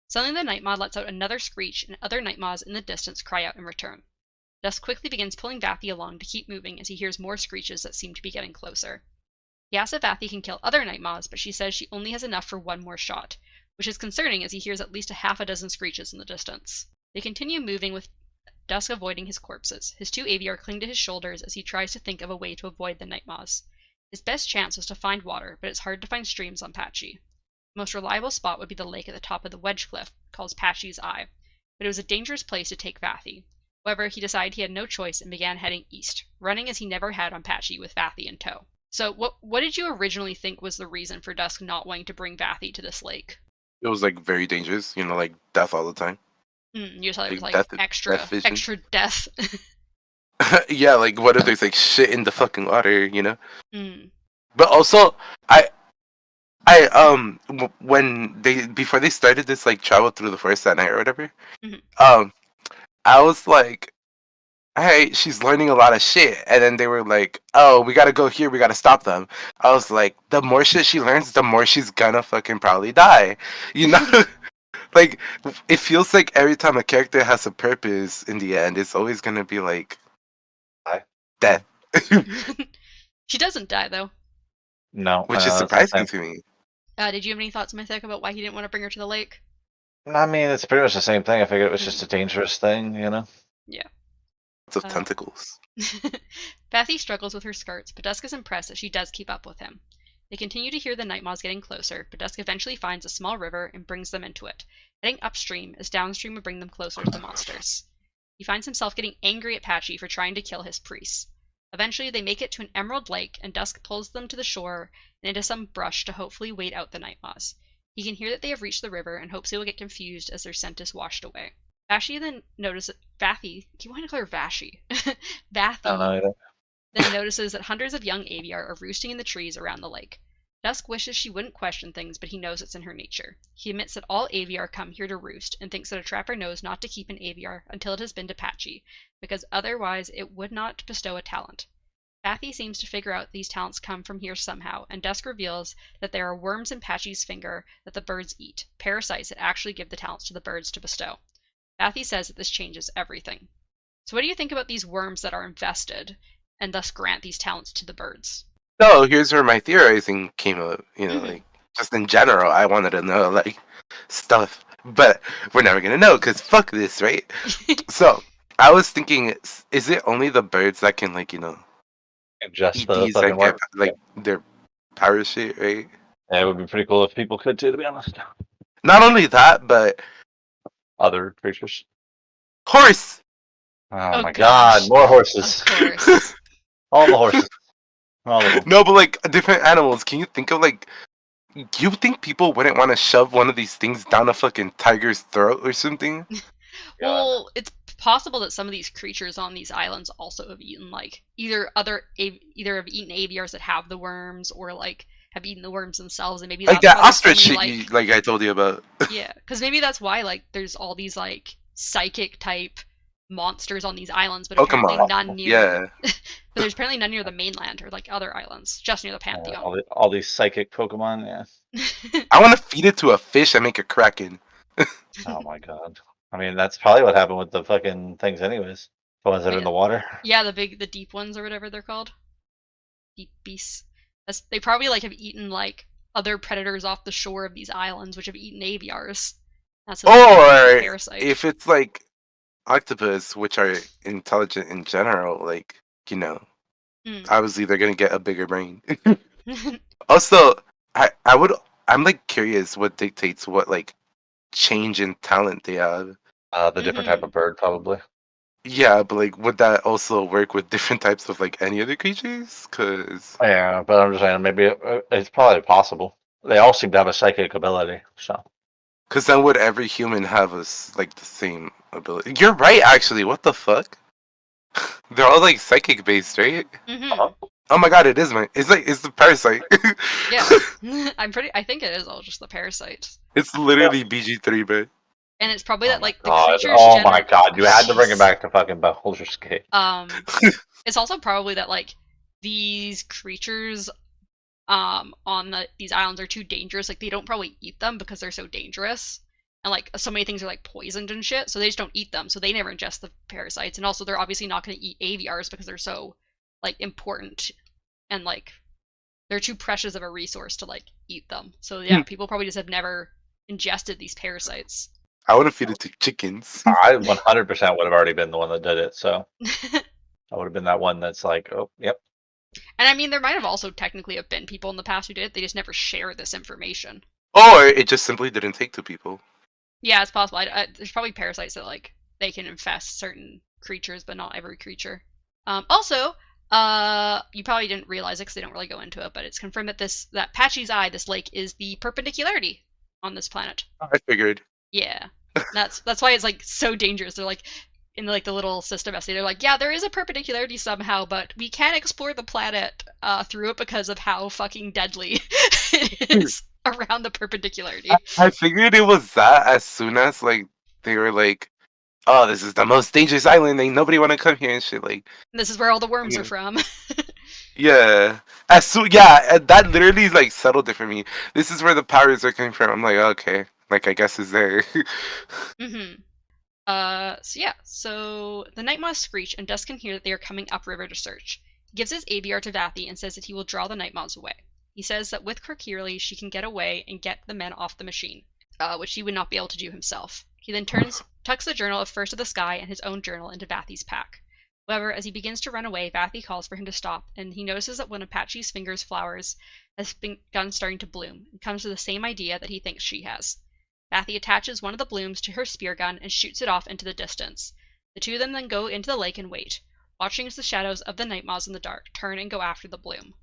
Suddenly the night maw lets out another screech and other night maws in the distance cry out in return. Dusk quickly begins pulling Vathy along to keep moving as he hears more screeches that seem to be getting closer. He asks if Vathy can kill other night maws, but she says she only has enough for one more shot, which is concerning as he hears at least a half a dozen screeches in the distance. They continue moving with Dusk avoiding his corpses. His two aviar cling to his shoulders as he tries to think of a way to avoid the night maws. His best chance was to find water, but it's hard to find streams on Patchy. The most reliable spot would be the lake at the top of the wedge cliff, called Patchy's Eye, but it was a dangerous place to take Vathy. However, he decided he had no choice and began heading east, running as he never had on Patchy with Vathy in tow. So what did you originally think was the reason for Dusk not wanting to bring Vathy to this lake? It was very dangerous, death all the time. You thought it was extra death. Yeah, what if there's shit in the fucking water, But also, before they started this travel through the forest that night or whatever, I was alright, she's learning a lot of shit, and then they were oh, we gotta go here, we gotta stop them. I was the more shit she learns, the more she's gonna fucking probably die, it feels every time a character has a purpose in the end, it's always gonna be death. She doesn't die though. No, which is surprising to me. Did you have any thoughts, Mythic, about why he didn't want to bring her to the lake? I mean, it's pretty much the same thing. I figured it was just a dangerous thing, Yeah. Lots of tentacles. Vathy struggles with her skirts, but Dusk is impressed that she does keep up with him. They continue to hear the night moths getting closer, but Dusk eventually finds a small river and brings them into it. Heading upstream, as downstream would bring them closer to the monsters. He finds himself getting angry at Patchy for trying to kill his priests. Eventually, they make it to an emerald lake, and Dusk pulls them to the shore and into some brush to hopefully wait out the night moths. He can hear that they have reached the river and hopes they will get confused as their scent is washed away. Vashi then notices Vathy. I keep wanting to call her Vashi. Vathy then notices that hundreds of young aviar are roosting in the trees around the lake. Dusk wishes she wouldn't question things, but he knows it's in her nature. He admits that all aviar come here to roost, and thinks that a trapper knows not to keep an aviar until it has been to Patchy, because otherwise it would not bestow a talent. Vathy seems to figure out these talents come from here somehow, and Dusk reveals that there are worms in Patchy's finger that the birds eat, parasites that actually give the talents to the birds to bestow. Vathy says that this changes everything. So what do you think about these worms that are infested, and thus grant these talents to the birds? No, here's where my theorizing came up. Like, just in general, I wanted to know, like, stuff. But we're never going to know, because fuck this, right? So, I was thinking, is it only the birds that can, like, ingest eat the these fucking and worm? get, like, their parachute, right? Yeah, it would be pretty cool if people could too, to be honest. Not only that, but Other creatures. horse! Oh my gosh. god, more horses. Of course. All the horses. All of them. No, but, like, different animals. Can you think of, like, you think people wouldn't want to shove one of these things down a fucking tiger's throat or something? Well, it's possible that some of these creatures on these islands also have eaten, like, either have eaten aviars that have the worms, or, like, have eaten the worms themselves, and maybe Like that's that why there's so ostrich many, shit, like I told you about. yeah, because maybe that's why, like, there's all these, like, psychic type monsters on these islands, but apparently Pokemon. none near. Yeah. But there's apparently none near the mainland or like other islands, just near the Pantheon. All these psychic Pokemon, yeah. I want to feed it to a fish and make a kraken. Oh my god. I mean, that's probably what happened with the fucking things, anyways. The ones that are in the water. Yeah, the deep ones or whatever they're called. Deep beasts. They probably like have eaten like other predators off the shore of these islands, which have eaten aviars. That's Or parasite. if it's like octopus, which are intelligent in general, like obviously they're gonna get a bigger brain. Also, I'm like curious what dictates what like change in talent they have. The different type of bird, probably. Yeah, but like, would that also work with different types of like any other creatures? Cause Yeah, but I'm just saying, maybe it's probably possible. They all seem to have a psychic ability, so. Cause then would every human have like the same ability? You're right, actually. What the fuck? They're all like psychic based, right? Oh my god, it is it's the parasite. Yeah, I think it is all just the parasite. It's literally BG3, man. And it's probably that like the God. creatures. Oh my god, you had to bring it back to fucking Baldur's Gate. It's also probably that like these creatures on these islands are too dangerous. Like they don't probably eat them because they're so dangerous, and like so many things are like poisoned and shit. So they just don't eat them. So they never ingest the parasites. And also they're obviously not going to eat aviars because they're so like important, and like they're too precious of a resource to like eat them. So yeah, people probably just have never ingested these parasites. I want to feed it to chickens. I 100% would have already been the one that did it, so I would have been that one that's like, oh, yep. And I mean, there might have also technically have been people in the past who did it. They just never share this information. Or it just simply didn't take to people. Yeah, it's possible. There's probably parasites that like they can infest certain creatures, but not every creature. Also, you probably didn't realize it because they don't really go into it, but it's confirmed that Patchy's Eye, this lake, is the perpendicularity on this planet. I figured. Yeah, that's why it's like so dangerous. They're like in like the little system essay. They're like, yeah, there is a perpendicularity somehow, but we can't explore the planet through it because of how fucking deadly it is around the perpendicularity. I figured it was that as soon as like they were like, oh, this is the most dangerous island. Ain't nobody want to come here and shit. Like, this is where all the worms are from. Yeah. That literally like settled it for me. This is where the powers are coming from. I'm like, okay, like I guess it's there. So the night moths screech, and Dusk can hear that they are coming upriver to search. He gives his aviar to Vathy and says that he will draw the night moths away. He says that with Kirkirli, she can get away and get the men off the machine, which he would not be able to do himself. He then tucks the journal of First of the Sky and his own journal into Vathy's pack. However, as he begins to run away, Vathy calls for him to stop, and he notices that one of Patchy's finger's flowers has begun starting to bloom, and comes to the same idea that he thinks she has. Vathy attaches one of the blooms to her spear gun and shoots it off into the distance. The two of them then go into the lake and wait, watching as the shadows of the night moths in the dark turn and go after the bloom.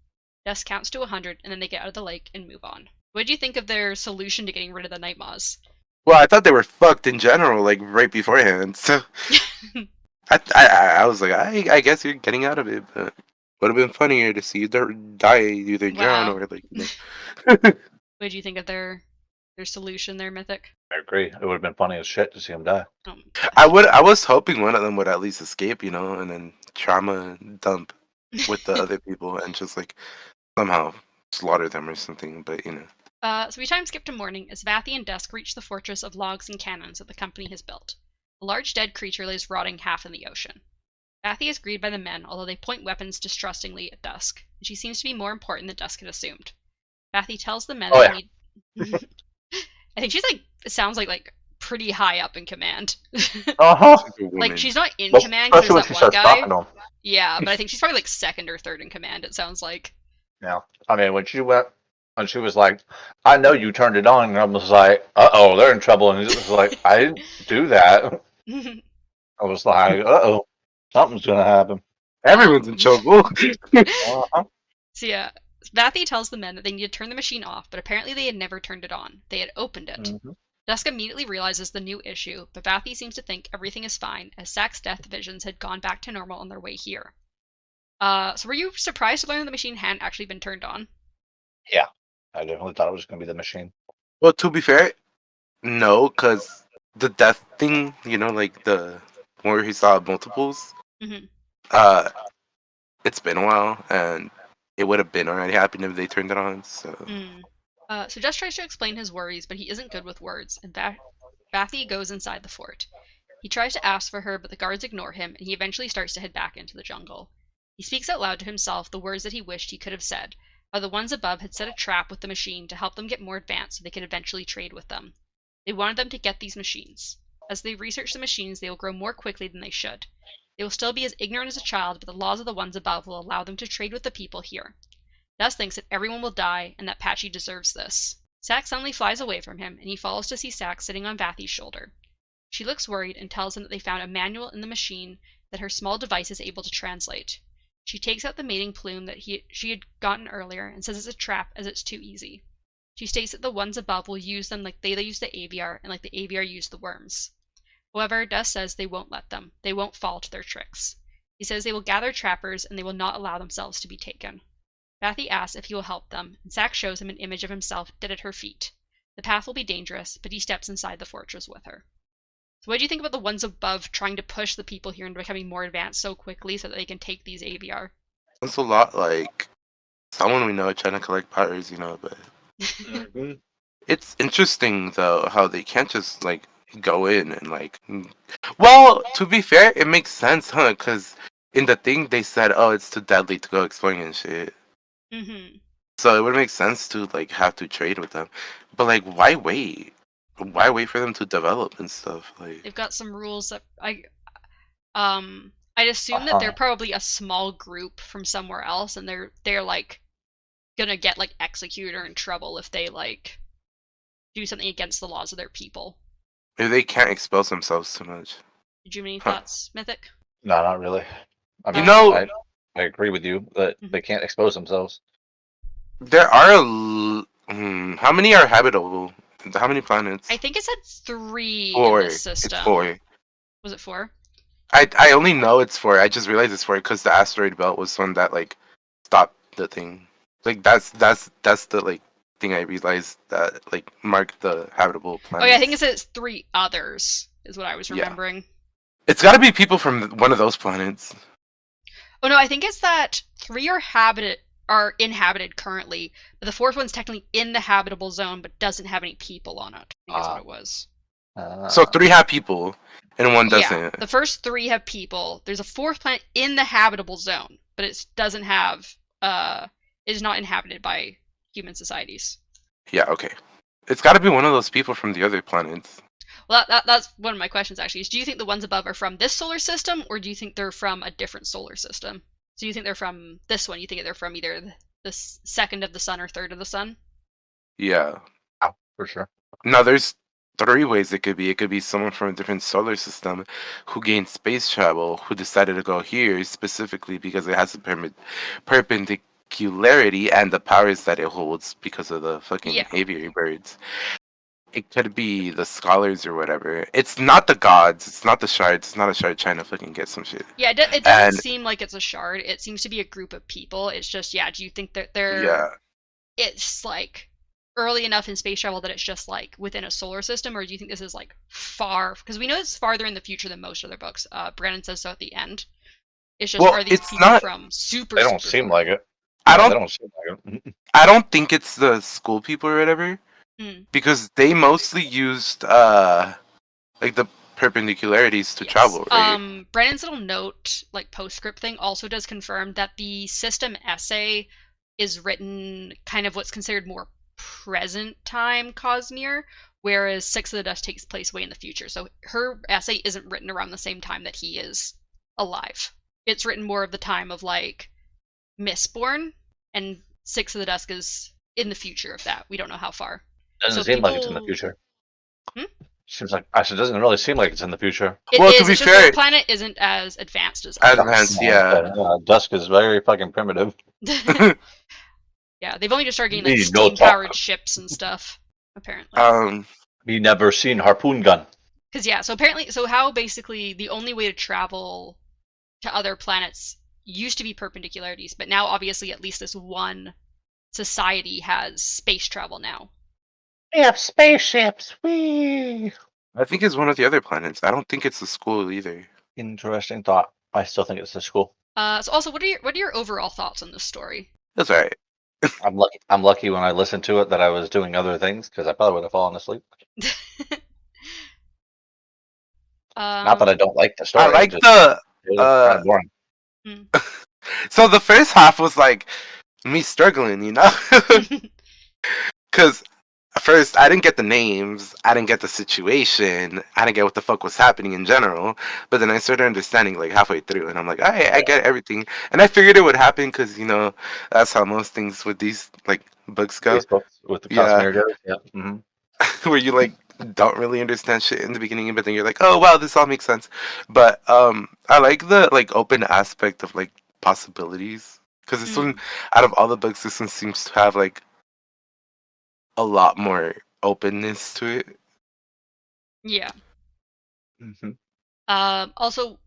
Dusk counts to 100, and then they get out of the lake and move on. What do you think of their solution to getting rid of the night moths? Well, I thought they were fucked in general, like right beforehand. So I was like, I guess you're getting out of it, but would have been funnier to see you die, either drown Wow. or like. What did you think of their solution there, Mythic? I agree. It would have been funny as shit to see him die. I was hoping one of them would at least escape, and then trauma dump with the other people and just like somehow slaughter them or something. But So we time skip to morning as Vathy and Dusk reach the fortress of logs and cannons that the company has built. A large dead creature lays rotting half in the ocean. Vathy is greeted by the men, although they point weapons distrustingly at Dusk, and she seems to be more important than Dusk had assumed. Vathy tells the men that they need... I think she's it sounds like pretty high up in command. Like she's not in command because there's that one guy. Yeah, but I think she's probably second or third in command. It sounds like. Yeah, I mean when she was like, "I know you turned it on," and I was like, "Uh-oh, they're in trouble," and he was like, "I didn't do that." I was like, "Uh-oh, something's gonna happen." Everyone's in trouble. So yeah, Vathy tells the men that they need to turn the machine off, but apparently they had never turned it on. They had opened it. Mm-hmm. Dusk immediately realizes the new issue, but Vathy seems to think everything is fine, as Sack's death visions had gone back to normal on their way here. So were you surprised to learn that the machine hadn't actually been turned on? Yeah, I definitely thought it was going to be the machine. Well, to be fair, no, because the death thing, like the where he saw multiples, it's been a while, and it would have been already happened if they turned it on. So. So Just tries to explain his worries, but he isn't good with words, and Vathy goes inside the fort. He tries to ask for her, but the guards ignore him, and he eventually starts to head back into the jungle. He speaks out loud to himself the words that he wished he could have said, while the ones above had set a trap with the machine to help them get more advanced so they could eventually trade with them. They wanted them to get these machines. As they research the machines, they will grow more quickly than they should. They will still be as ignorant as a child, but the laws of the ones above will allow them to trade with the people here. Dusk thinks that everyone will die, and that Patchy deserves this. Sack suddenly flies away from him, and he falls to see Sack sitting on Vathy's shoulder. She looks worried and tells him that they found a manual in the machine that her small device is able to translate. She takes out the mating plume that she had gotten earlier and says it's a trap as it's too easy. She states that the ones above will use them like they used the AVR and like the AVR used the worms. However, Dusk says they won't let them. They won't fall to their tricks. He says they will gather trappers and they will not allow themselves to be taken. Vathy asks if he will help them, and Sack shows him an image of himself dead at her feet. The path will be dangerous, but he steps inside the fortress with her. So what do you think about the ones above trying to push the people here into becoming more advanced so quickly so that they can take these AVR? Sounds a lot like someone we know trying to collect powers, but it's interesting though how they can't just go in and well, to be fair, it makes sense, huh? Because in the thing they said, oh, it's too deadly to go exploring and shit. So it would make sense to have to trade with them, but why wait? Why wait for them to develop and stuff? They've got some rules that I'd assume that they're probably a small group from somewhere else, and they're gonna get executed or in trouble if they do something against the laws of their people. Maybe they can't expose themselves too much. Did you have any thoughts, Mythic? No, not really. I mean, I agree with you that they can't expose themselves. There are how many are habitable? How many planets? I think it said 3 4. in the system. It's 4. Was it 4? I only know it's 4. I just realized it's 4 because the asteroid belt was one that stopped the thing. That's the thing I realized that marked the habitable planets. Oh yeah, I think it says 3 others is what I was remembering. Yeah. It's got to be people from one of those planets. Oh no, I think it's that 3 are inhabited currently, but the 4th one's technically in the habitable zone but doesn't have any people on it. I think that's what it was. So 3 have people and 1 doesn't. Yeah, the first 3 have people. There's a 4th planet in the habitable zone, but it doesn't have it is not inhabited by human societies. Yeah, okay. It's got to be one of those people from the other planets. Well, that's one of my questions actually. Is do you think the ones above are from this solar system, or do you think they're from a different solar system? So you think they're from this one? You think they're from either the second of the sun or third of the sun? Yeah. Oh, for sure. Now there's three ways it could be. It could be someone from a different solar system who gained space travel, who decided to go here specifically because it has a perpendicularity and the powers that it holds because of the fucking Yeah. aviary birds. It could be the scholars or whatever. It's not the gods. It's not the shards. It's not a shard trying to fucking get some shit. Yeah, it doesn't And seem like it's a shard. It seems to be a group of people. It's just, yeah, do you think that yeah. it's like early enough in space travel that it's just like within a solar system, or do you think this is like far? Because we know it's farther in the future than most other books. Brandon says so at the end. It's just, Well, are these it's people not. from super? They don't super seem far? like it. I No, don't. they don't seem like it. I don't think it's the school people or whatever Mm. because they mostly used like the perpendicularities to Yes. travel, right? Brandon's little note, like postscript thing, also does confirm that the system essay is written kind of what's considered more present time Cosmere, whereas Six of the Dust takes place way in the future. So her essay isn't written around the same time that he is alive. It's written more of the time of like Mistborn, and Six of the Dusk is in the future of that. We don't know how far. Doesn't So seem like it's in the people- future. Hmm? Seems like actually it doesn't really seem like it's in the future. It Well, is, to be it's just fair- their planet isn't as advanced as As ours. advanced, yeah. Dusk is very fucking primitive. Yeah, they've only just started getting like Me no steam-powered talk. ships and stuff, apparently. Me never seen harpoon gun. Because yeah, so apparently, so how basically the only way to travel to other planets used to be perpendicularities, but now obviously at least this one society has space travel now. We have spaceships. Whee! I think it's one of the other planets. I don't think it's the school either. Interesting thought. I still think it's the school. So also, what are your overall thoughts on this story? That's alright. I'm lucky when I listened to it that I was doing other things because I probably would have fallen asleep. Not that I don't like the story. I like just, the it was kind of boring. so the first half was like me struggling, you know? Because first I didn't get the names, I didn't get the situation, I didn't get what the fuck was happening in general. But then I started understanding like halfway through, and I'm like, alright, I get everything. And I figured it would happen because you know that's how most things with these like books go, These books with the Yeah. Cosmere goes. Yep. Mm-hmm. where you like don't really understand shit in the beginning, but then you're like, oh wow, this all makes sense. But I like the like open aspect of like possibilities because this one, out of all the books, this one seems to have like a lot more openness to it. Yeah. Mm-hmm. Also,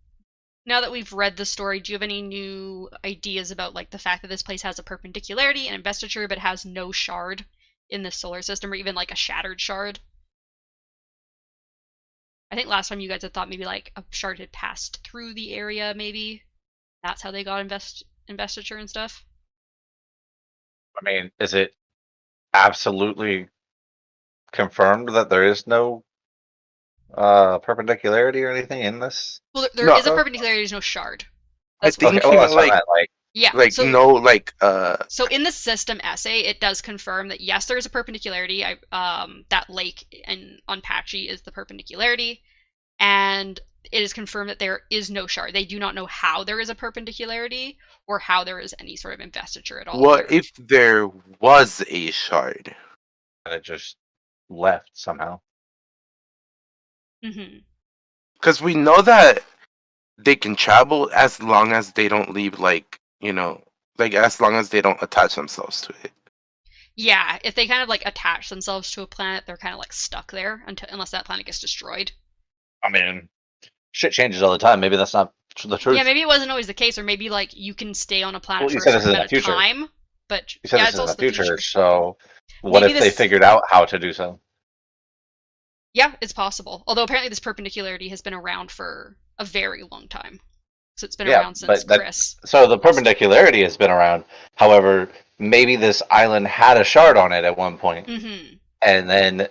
now that we've read the story, do you have any new ideas about like the fact that this place has a perpendicularity and investiture, but has no shard in the solar system, or even like a shattered shard? I think last time you guys had thought maybe like a shard had passed through the area, maybe that's how they got investiture and stuff. I mean, is it absolutely confirmed that there is no perpendicularity or anything in this? Well, there No, is a perpendicularity, there's no shard. I That's think what Okay, well, that's what I like meant. Like, yeah, like so, no like So in the system essay, it does confirm that yes, there is a perpendicularity. That lake on Patchy is the perpendicularity, and it is confirmed that there is no shard. They do not know how there is a perpendicularity or how there is any sort of investiture at all. what if there was a shard? and it just left somehow. Mm-hmm. Because we know that they can travel as long as they don't leave like you know like as long as they don't attach themselves to it. Yeah, if they kind of like attach themselves to a planet, they're kind of like stuck there unless that planet gets destroyed. I mean, shit changes all the time. Maybe that's not the truth. Yeah, maybe it wasn't always the case, or maybe like you can stay on a planet Well, you for said a this certain is in amount the of future. time. But You said yeah, this it's is in also the future, future. so what Maybe if they this- figured out how to do so? Yeah, it's possible. Although apparently this perpendicularity has been around for a very long time. So it's been around since Chris. So the perpendicularity has been around. However, maybe this island had a shard on it at one point, Mm-hmm. and then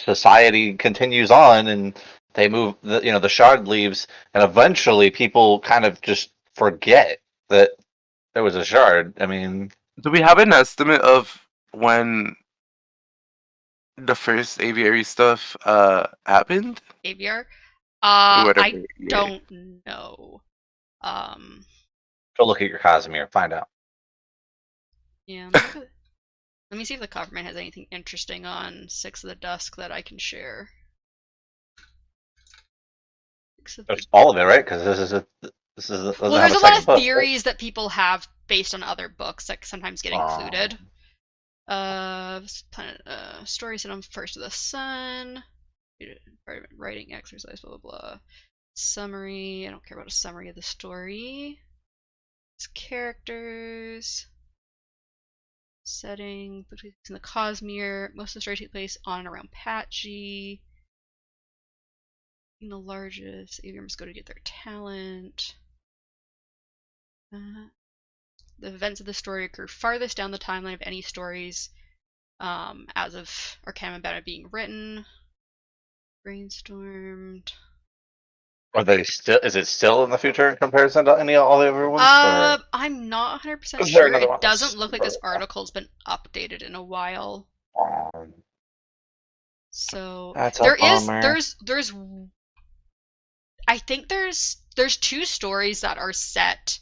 society continues on, and they move. The shard leaves, and eventually people kind of just forget that there was a shard. I mean, Do we have an estimate of when the first aviary stuff happened? Aviar. Whatever. I don't know. Go look at your Casimir, find out. Yeah. Let me see if the government has anything interesting on Six of the Dusk that I can share. There's all of it, right? Because this doesn't Well, have there's a a lot second of book. theories that people have based on other books that sometimes get included. Story set on First of the Sun. Writing exercise, blah blah blah. Summary. I don't care about a summary of the story. It's characters. Setting between in the Cosmere. Most of the story takes place on and around Patchy. The largest aviary must go to get their talent. The events of the story occur farthest down the timeline of any stories as of Arcanum Unbounded being written. Brainstormed. Are they still? Is it still in the future in comparison to all the other ones? I'm not 100% Is there sure. another It one doesn't look like this article's been updated in a while. So That's a bummer. there's I think there's 2 stories that are set,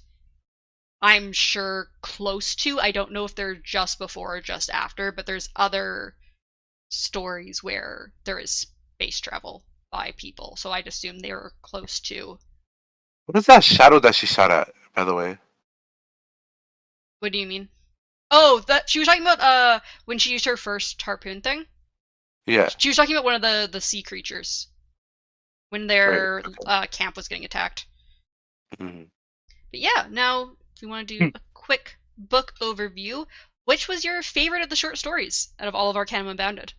I'm sure, close to. I don't know if they're just before or just after, but there's other stories where there is space travel by people, so I'd assume they were close to. What is that shadow that she shot at, by the way? What do you mean? Oh, that she was talking about when she used her first harpoon thing. Yeah. She was talking about one of the sea creatures when their camp was getting attacked. Mm-hmm. But yeah, now if we want to do a quick book overview, which was your favorite of the short stories out of all of Arcanum Unbounded?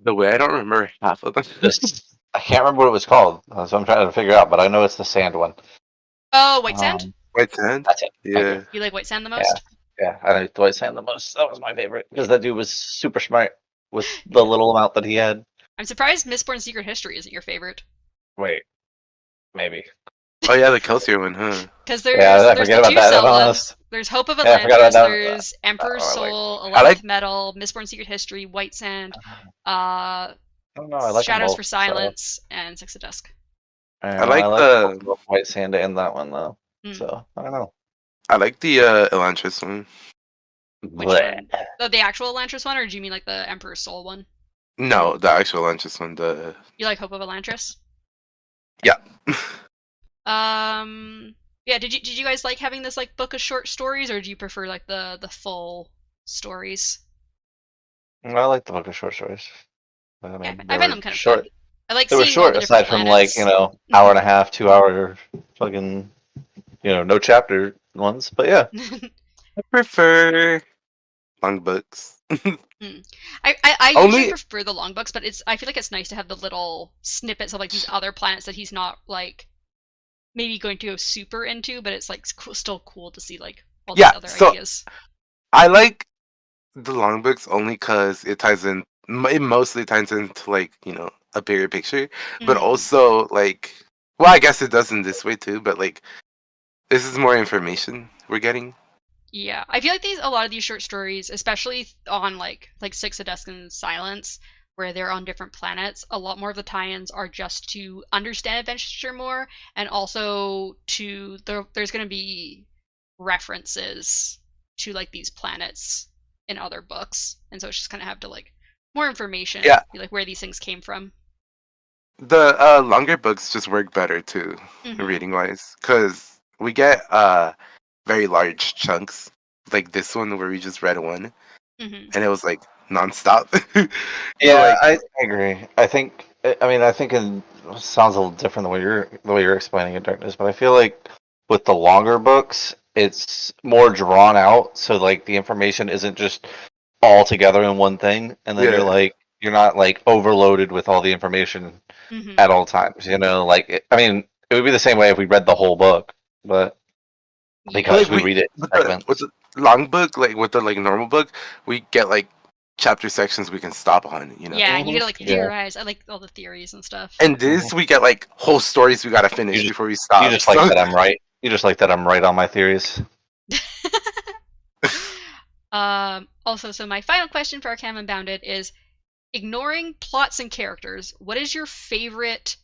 The way I don't remember half of them. I can't remember what it was called, so I'm trying to figure out. But I know it's the sand one. Oh, White Sand? White Sand? That's it. Yeah. You like White Sand the most? Yeah, I like White Sand the most. That was my favorite because that dude was super smart with the little amount that he had. I'm surprised Mistborn Secret History isn't your favorite. Wait, maybe. Oh yeah, the Kelsier one, huh? Because there's the 2 Sellas, there's Hope of Atlantis, there's Emperor's Soul, 11th Metal, Mistborn Secret History, White Sand, I don't know. I like Shadows both, for Silence, and Six of Dusk. I like the White Sand in that one though. So I don't know. I like the Elantris one. Which one? The actual Elantris one, or do you mean like the Emperor's Soul one? No, the actual Elantris one. You like Hope of Elantris? Yeah. Yeah. Did you guys like having this like book of short stories, or do you prefer like the full stories? I like the book of short stories. I mean, yeah, I find them kind of short. Fun. I like they were seeing short, all the aside different from planets. like hour and a half, 2 hour, fucking no chapter ones. But yeah, I prefer long books. I usually prefer the long books, but I feel like it's nice to have the little snippets of like these other planets that he's not like maybe going to go super into, but it's like still cool to see like all these other ideas. I like the long books only because it ties in. It mostly ties into like a bigger picture, but also like, well, I guess it does in this way too. But like, this is more information we're getting. Yeah, I feel like a lot of these short stories, especially on like Six of Dusk and Silence, where they're on different planets, a lot more of the tie-ins are just to understand adventure more, and also there's going to be references to like these planets in other books, and so it's just kind of have to like more information, like where these things came from. The longer books just work better too, reading wise, because we get very large chunks, like this one where we just read one, and it was like nonstop. Yeah, I agree. I think it sounds a little different the way you're explaining it, Darkness, but I feel like with the longer books, it's more drawn out, so like the information isn't just all together in one thing, and then you're not like overloaded with all the information at all times. Like it would be the same way if we read the whole book, but because we read it in segments. With the long book, like with the normal book, we get like chapter sections we can stop on. Yeah, and you get to like theorize. I like all the theories and stuff. And this we get like whole stories we gotta finish before we stop. You just like that I'm right. You just like that I'm right on my theories. Also, so my final question for Arcanum Unbounded is: ignoring plots and characters, what is your favorite?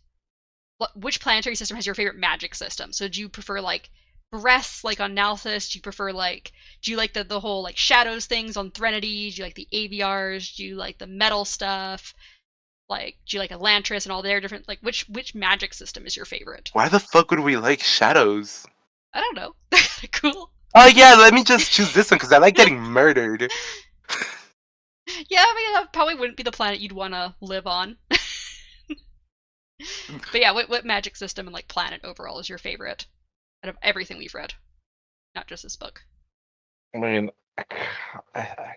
Which planetary system has your favorite magic system? So do you prefer like breath like on Nalthus? Do you prefer like do you like the whole like shadows things on Threnody? Do you like the AVRs? Do you like the metal stuff? Like do you like Elantris and all their different like which magic system is your favorite? Why the fuck would we like shadows? I don't know. They're kind of cool. Oh yeah, let me just choose this one because I like getting murdered. Yeah, I mean that probably wouldn't be the planet you'd want to live on. But yeah, what magic system and like planet overall is your favorite out of everything we've read, not just this book? I mean, I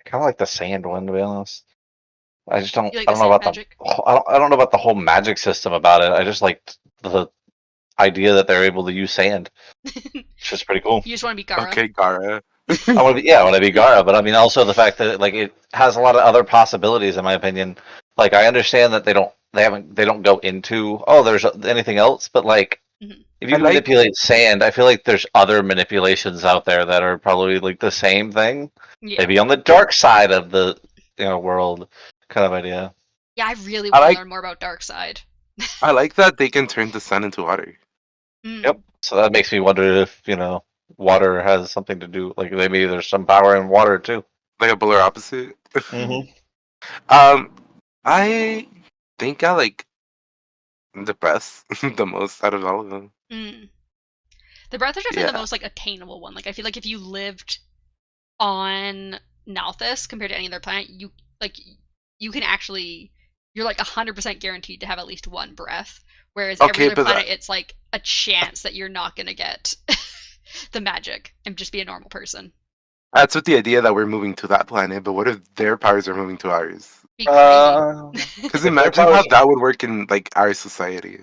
kind of like the sand one, to be honest. I just don't. You like I the don't know sand about magic? I don't know about the whole magic system about it. I just like the idea that they're able to use sand. It's just pretty cool. You just want to be Gara. Okay, Gara. I want to be Gara, but I mean also the fact that like it has a lot of other possibilities in my opinion. Like I understand that they don't go into there's anything else, but like Mhm. if you I like- manipulate sand, I feel like there's other manipulations out there that are probably like the same thing. Yeah. Maybe on the dark side of the world kind of idea. Yeah, I really I want to like- learn more about Darkseid. I like that they can turn the sun into water. Mm. Yep. So that makes me wonder if, water has something to do like maybe there's some power in water too. Like a polar opposite. Mm-hmm. I think I like the breath the most out of all of them. Mm. The breath is definitely Yeah. the most like attainable one. Like I feel like if you lived on Nalthus compared to any other planet, you can actually you're like 100% guaranteed to have at least one breath. Whereas every Okay, other but planet, it's like a chance that you're not gonna get the magic and just be a normal person. That's with the idea that we're moving to that planet, but what if their powers are moving to ours? Be crazy. Because their imagine how powers- that would work in like our society.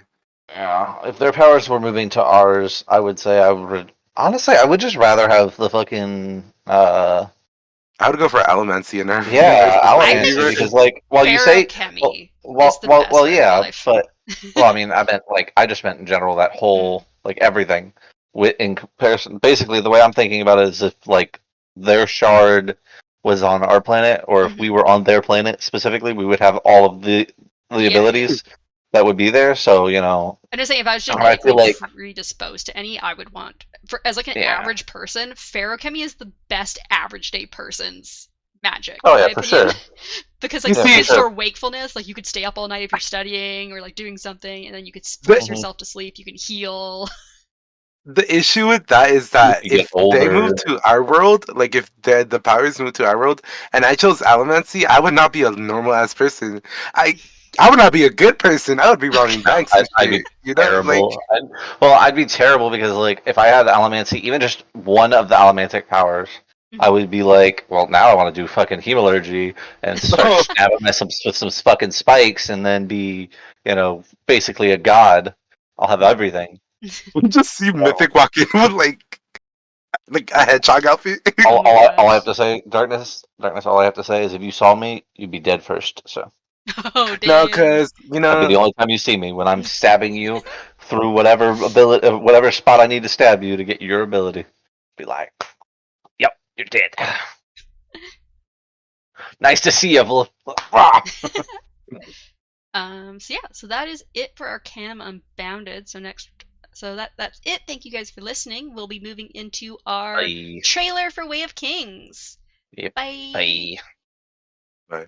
Yeah, if their powers were moving to ours, I would say I would just rather have the fucking I would go for Allomancy in our Allomancy think because like you say Ferochemy well is the best way of yeah, life. but I mean I just meant in general that whole like everything in comparison. Basically, the way I'm thinking about it is if like their shard was on our planet, or if we were on their planet specifically, we would have all of the abilities that would be there. So I'm just saying, if I was just I feel like predisposed to any, I would want as like an Yeah. average person, Ferochemy is the best average day person's magic. Oh in yeah, my for opinion. sure. Because like You you see- restore wakefulness, like you could stay up all night if you're studying or like doing something, and then you could But- force yourself to sleep. You can heal. The issue with that is that You get if they older. move to our world, like if the powers move to our world, and I chose Allomancy, I would not be a normal ass person. I would not be a good person. I would be robbing banks and I'd be shit. You know, terrible. like I'd be terrible because like if I had Allomancy, even just one of the Allomantic powers, I would be like, well, now I want to do fucking Hemalurgy and start stabbing myself with some fucking spikes, and then be, basically a god. I'll have everything. we just see Mythic walk in with like a hedgehog outfit. All my I gosh. have to say, darkness. All I have to say is, if you saw me, you'd be dead first. So Oh damn. No, because that'd be the only time you see me when I'm stabbing you through whatever ability, whatever spot I need to stab you to get your ability. Be like, yep, you're dead. Nice to see you, Rah. So that is it for Arcanum Unbounded. So that's it. Thank you guys for listening. We'll be moving into our Bye. trailer for Way of Kings. Yep. Bye. Bye. Bye.